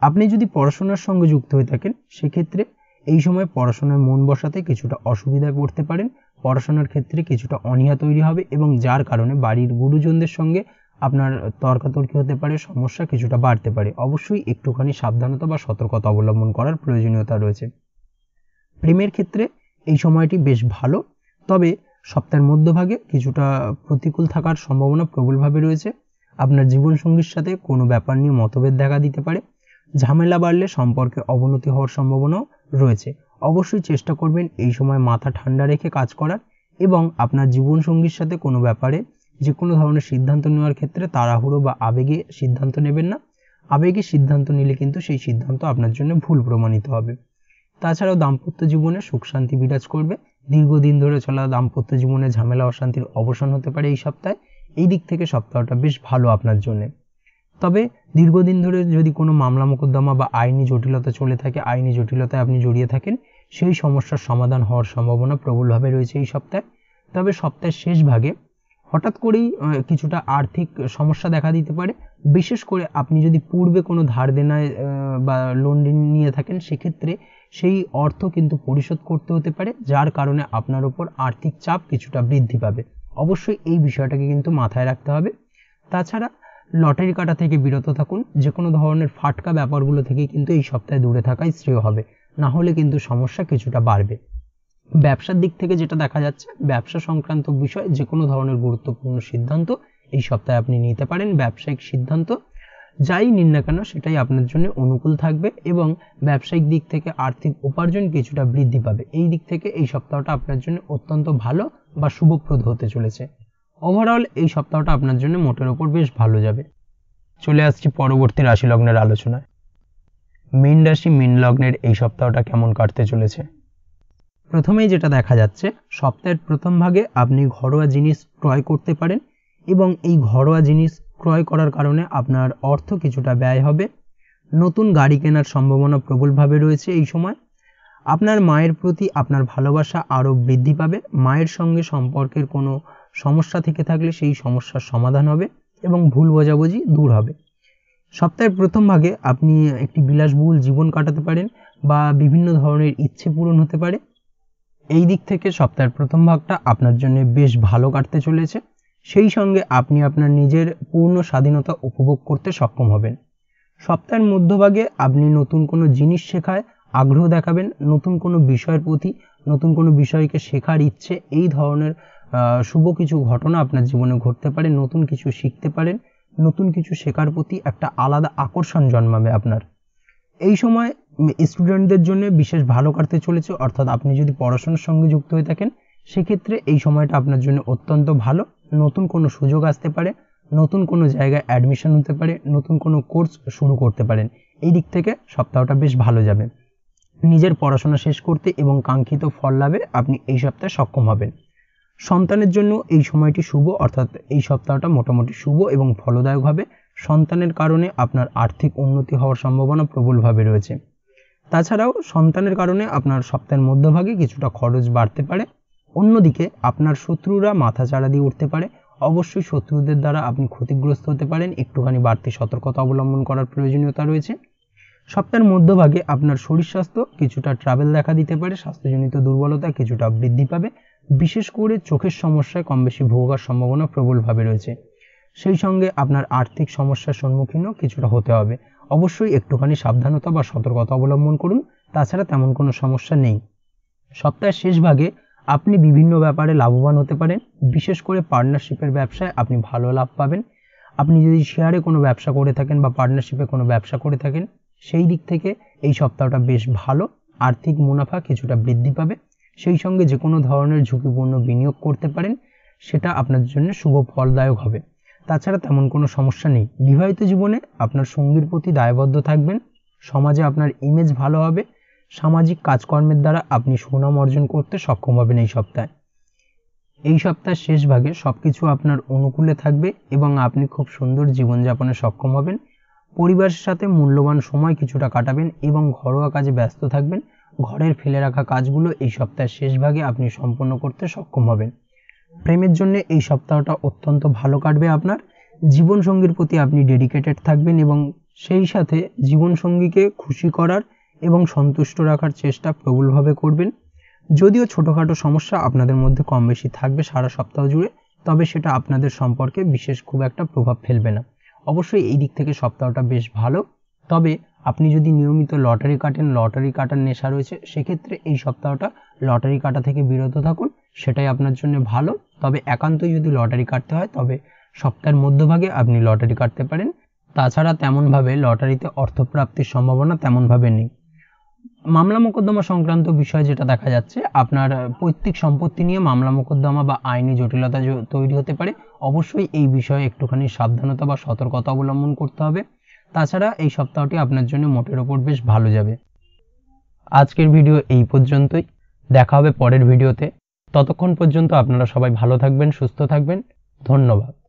আপনি যদি পড়াশোনার সঙ্গে যুক্ত হয়ে থাকেন, সেক্ষেত্রে এই সময় পড়াশোনায় মন বসাতে কিছুটা অসুবিধায় পড়তে পারেন। পড়াশোনার ক্ষেত্রে কিছুটা অনীহা তৈরি হবে এবং যার কারণে বাড়ির গুরুজনদের সঙ্গে আপনার তর্কাতর্কি হতে পারে, সমস্যা কিছুটা বাড়তে পারে। অবশ্যই একটুখানি সাবধানতা বা সতর্কতা অবলম্বন করার প্রয়োজনীয়তা রয়েছে। প্রেমের ক্ষেত্রে এই সময়টি বেশ ভালো, তবে সপ্তাহের মধ্যভাগে কিছুটা প্রতিকূল থাকার সম্ভাবনা প্রবলভাবে রয়েছে। আপনার জীবনসঙ্গীর সাথে কোনো ব্যাপার নিয়ে মতভেদ দেখা দিতে পারে। ঝামেলা বাড়লে সম্পর্কে অবনতি হওয়ার সম্ভাবনাও রয়েছে। অবশ্যই চেষ্টা করবেন এই সময় মাথা ঠান্ডা রেখে কাজ করার, এবং আপনার জীবনসঙ্গীর সাথে কোনো ব্যাপারে যে কোনো ধরনের সিদ্ধান্ত নেওয়ার ক্ষেত্রে তাড়াহুড়ো বা আবেগে সিদ্ধান্ত নেবেন না। আবেগে সিদ্ধান্ত নিলে কিন্তু সেই সিদ্ধান্ত আপনার জন্য ভুল প্রমাণিত হবে। তাছাড়াও দাম্পত্য জীবনে সুখ শান্তি বিরাজ করবে। দীর্ঘদিন ধরে চলা দাম্পত্য জীবনে ঝামেলা অশান্তির অবসান হতে পারে এই সপ্তাহে। এই দিক থেকে সপ্তাহটা বেশ ভালো আপনার জন্য। তবে দীর্ঘদিন ধরে যদি কোনো মামলা মোকদ্দমা বা আইনি জটিলতা চলে থাকে, আইনি জটিলতায় আপনি জড়িয়ে থাকেন, সেই সমস্যার সমাধান হওয়ার সম্ভাবনা প্রবলভাবে রয়েছে এই সপ্তাহে। তবে সপ্তাহের শেষ ভাগে হঠাৎ করেই কিছুটা আর্থিক সমস্যা দেখা দিতে পারে। বিশেষ করে আপনি যদি পূর্বে কোনো ধার দেনায় বা লোন নিয়ে থাকেন, সেক্ষেত্রে সেই অর্থ কিন্তু পরিশোধ করতে হতে পারে, যার কারণে আপনার উপর আর্থিক চাপ কিছুটা বৃদ্ধি পাবে। অবশ্যই এই বিষয়টাকে কিন্তু মাথায় রাখতে হবে। তাছাড়া লটারি কাটা থেকে বিরত থাকুন। যে কোনো ধরনের ফাটকা ব্যাপারগুলো থেকে কিন্তু এই সপ্তাহে দূরে থাকাই শ্রেয় হবে, না হলে কিন্তু সমস্যা কিছুটা বাড়বে। ব্যবসার দিক থেকে যেটা দেখা যাচ্ছে, ব্যবসা সংক্রান্ত বিষয় যে কোনো ধরনের গুরুত্বপূর্ণ সিদ্ধান্ত এই সপ্তাহে আপনি নিতে পারেন। ব্যবসায়িক সিদ্ধান্ত যাই নিন না কেন, সেটাই আপনার জন্য অনুকূল থাকবে এবং ব্যবসায়িক দিক থেকে আর্থিক উপার্জন কিছুটা বৃদ্ধি পাবে। এই দিক থেকে এই সপ্তাহটা আপনার জন্য অত্যন্ত ভালো বা শুভপ্রদ হতে চলেছে। ওভারঅল এই সপ্তাহটা আপনার জন্য মোটের ওপর বেশ ভালো যাবে। চলে আসছি পরবর্তী রাশি লগ্নের আলোচনায়। মীন রাশি মীন লগ্নের এই সপ্তাহটা কেমন কাটতে চলেছে। প্রথমেই যেটা দেখা যাচ্ছে, সপ্তাহের প্রথম ভাগে আপনি ঘরোয়া জিনিস ক্রয় করতে পারেন এবং এই ঘরোয়া জিনিস ক্রয় করার কারণে আপনার অর্থ কিছুটা ব্যয় হবে। নতুন গাড়ি কেনার সম্ভাবনা প্রবলভাবে রয়েছে এই সময়। আপনার মায়ের প্রতি আপনার ভালোবাসা আরও বৃদ্ধি পাবে। মায়ের সঙ্গে সম্পর্কের কোনো সমস্যা থেকে থাকলে সেই সমস্যার সমাধান হবে এবং ভুল বোঝাবুঝি দূর হবে। সপ্তাহের প্রথম ভাগে আপনি একটি বিলাসবহুল জীবন কাটাতে পারেন বা বিভিন্ন ধরনের ইচ্ছে পূরণ হতে পারে। এই দিক থেকে সপ্তাহের প্রথম ভাগটা আপনার জন্য বেশ ভালো কাটতে চলেছে। সেই সঙ্গে আপনি আপনার নিজের পূর্ণ স্বাধীনতা উপভোগ করতে সক্ষম হবেন। সপ্তাহের মধ্যভাগে আপনি নতুন কোনো জিনিস শেখায় আগ্রহ দেখাবেন, নতুন কোনো বিষয়ের প্রতি, নতুন কোনো বিষয়কে শেখার ইচ্ছে, এই ধরনের শুভ কিছু ঘটনা আপনার জীবনে ঘটতে পারে। নতুন কিছু শিখতে পারেন, নতুন কিছু শেখার প্রতি একটা আলাদা আকর্ষণ জন্মাবে আপনার। এই সময় স্টুডেন্টদের জন্য বিশেষ ভালো কাটতে চলেছে, অর্থাৎ আপনি যদি পড়াশোনার সঙ্গে যুক্ত হয়ে থাকেন, সেক্ষেত্রে এই সময়টা আপনার জন্য অত্যন্ত ভালো। নতুন কোনো সুযোগ আসতে পারে, নতুন কোনো জায়গায় অ্যাডমিশন হতে পারে, নতুন কোনো কোর্স শুরু করতে পারেন। এই দিক থেকে সপ্তাহটা বেশ ভালো যাবে। নিজের পড়াশোনা শেষ করতে এবং কাঙ্ক্ষিত ফল লাভে আপনি এই সপ্তাহে সক্ষম হবেন। সন্তানের জন্য এই সময়টি শুভ, অর্থাৎ এই সপ্তাহটা মোটামুটি শুভ এবং ফলদায়ক হবে। সন্তানের কারণে আপনার আর্থিক উন্নতি হওয়ার সম্ভাবনা প্রবলভাবে রয়েছে। তাছাড়াও সন্তানের কারণে আপনার সপ্তাহের মধ্যভাগে কিছুটা খরচ বাড়তে পারে। অন্যদিকে আপনার শত্রুরা মাথাচাড়া দিয়ে উঠতে পারে। অবশ্যই শত্রুদের দ্বারা আপনি ক্ষতিগ্রস্ত হতে পারেন, একটুখানি বাড়তি সতর্কতা অবলম্বন করার প্রয়োজনীয়তা রয়েছে। সপ্তাহের মধ্যভাগে আপনার শরীর স্বাস্থ্য কিছুটা ট্রাবেল দেখা দিতে পারে, স্বাস্থ্যজনিত দুর্বলতা কিছুটা বৃদ্ধি পাবে। বিশেষ করে চোখের সমস্যায় কম বেশি ভোগার সম্ভাবনা প্রবলভাবে রয়েছে। সেই সঙ্গে আপনার আর্থিক সমস্যার সম্মুখীনও কিছুটা হতে হবে। অবশ্যই একটুখানি সাবধানতা বা সতর্কতা অবলম্বন করুন, তাছাড়া তেমন কোনো সমস্যা নেই। সপ্তাহের শেষ ভাগে আপনি বিভিন্ন ব্যাপারে লাভবান হতে পারেন। বিশেষ করে পার্টনারশিপের ব্যবসায় আপনি ভালো লাভ পাবেন। আপনি যদি শেয়ারে কোনো ব্যবসা করে থাকেন বা পার্টনারশিপে কোনো ব্যবসা করে থাকেন, সেই দিক থেকে এই সপ্তাহটা বেশ ভালো। আর্থিক মুনাফা কিছুটা বৃদ্ধি পাবে। সেই সঙ্গে যে কোনো ধরনের ঝুঁকিপূর্ণ বিনিয়োগ করতে পারেন, সেটা আপনার জন্য শুভ ফলদায়ক হবে। তাছাড়া তেমন কোনো সমস্যা নেই। বিবাহিত জীবনে আপনার সঙ্গীর প্রতি দায়বদ্ধ থাকবেন। সমাজে আপনার ইমেজ ভালো হবে। সামাজিক কাজকর্মের দ্বারা আপনি সুনাম অর্জন করতে সক্ষম হবেন এই সপ্তাহে। এই সপ্তাহের শেষ ভাগে সবকিছু আপনার অনুকূলে থাকবে এবং আপনি খুব সুন্দর জীবনযাপনে সক্ষম হবেন। পরিবারের সাথে মূল্যবান সময় কিছুটা কাটাবেন এবং ঘরোয়া কাজে ব্যস্ত থাকবেন। ঘরের ফেলে রাখা কাজগুলো এই সপ্তাহের শেষ ভাগে আপনি সম্পন্ন করতে সক্ষম হবেন। প্রেমের জন্য এই সপ্তাহটা অত্যন্ত ভালো কাটবে আপনার। জীবনসঙ্গীর প্রতি আপনি ডেডিকেটেড থাকবেন এবং সেই সাথে জীবনসঙ্গীকে খুশি করার এবং সন্তুষ্ট রাখার চেষ্টা প্রবলভাবে করবেন। যদিও ছোটোখাটো সমস্যা আপনাদের মধ্যে কম বেশি থাকবে সারা সপ্তাহ জুড়ে, তবে সেটা আপনাদের সম্পর্কে বিশেষ খুব একটা প্রভাব ফেলবে না। অবশ্যই এই দিক থেকে সপ্তাহটা বেশ ভালো। তবে আপনি যদি নিয়মিত লটারি কাটেন, লটারি কাটার নেশা রয়েছে, সেক্ষেত্রে এই সপ্তাহটা লটারি কাটা থেকে বিরত থাকুন, সেটাই আপনার জন্য ভালো। তবে একান্তই যদি লটারি কাটতে হয় তবে সপ্তাহের মধ্যভাগে আপনি লটারি কাটতে পারেন। তাছাড়া তেমনভাবে লটারিতে অর্থপ্রাপ্তির সম্ভাবনা তেমনভাবে নেই। মামলা মোকদ্দমা সংক্রান্ত বিষয় যেটা দেখা যাচ্ছে, আপনার পৈতৃক সম্পত্তি নিয়ে মামলা মোকদ্দমা বা আইনি জটিলতা তৈরি হতে পারে। অবশ্যই এই বিষয়ে একটুখানি সাবধানতা বা সতর্কতা অবলম্বন করতে হবে। তাছাড়া এই সপ্তাহটি আপনার জন্য মোটের ওপর বেশ ভালো যাবে। আজকের ভিডিও এই পর্যন্তই। দেখা হবে পরের ভিডিওতে। ততক্ষণ পর্যন্ত আপনারা সবাই ভালো থাকবেন, সুস্থ থাকবেন। ধন্যবাদ।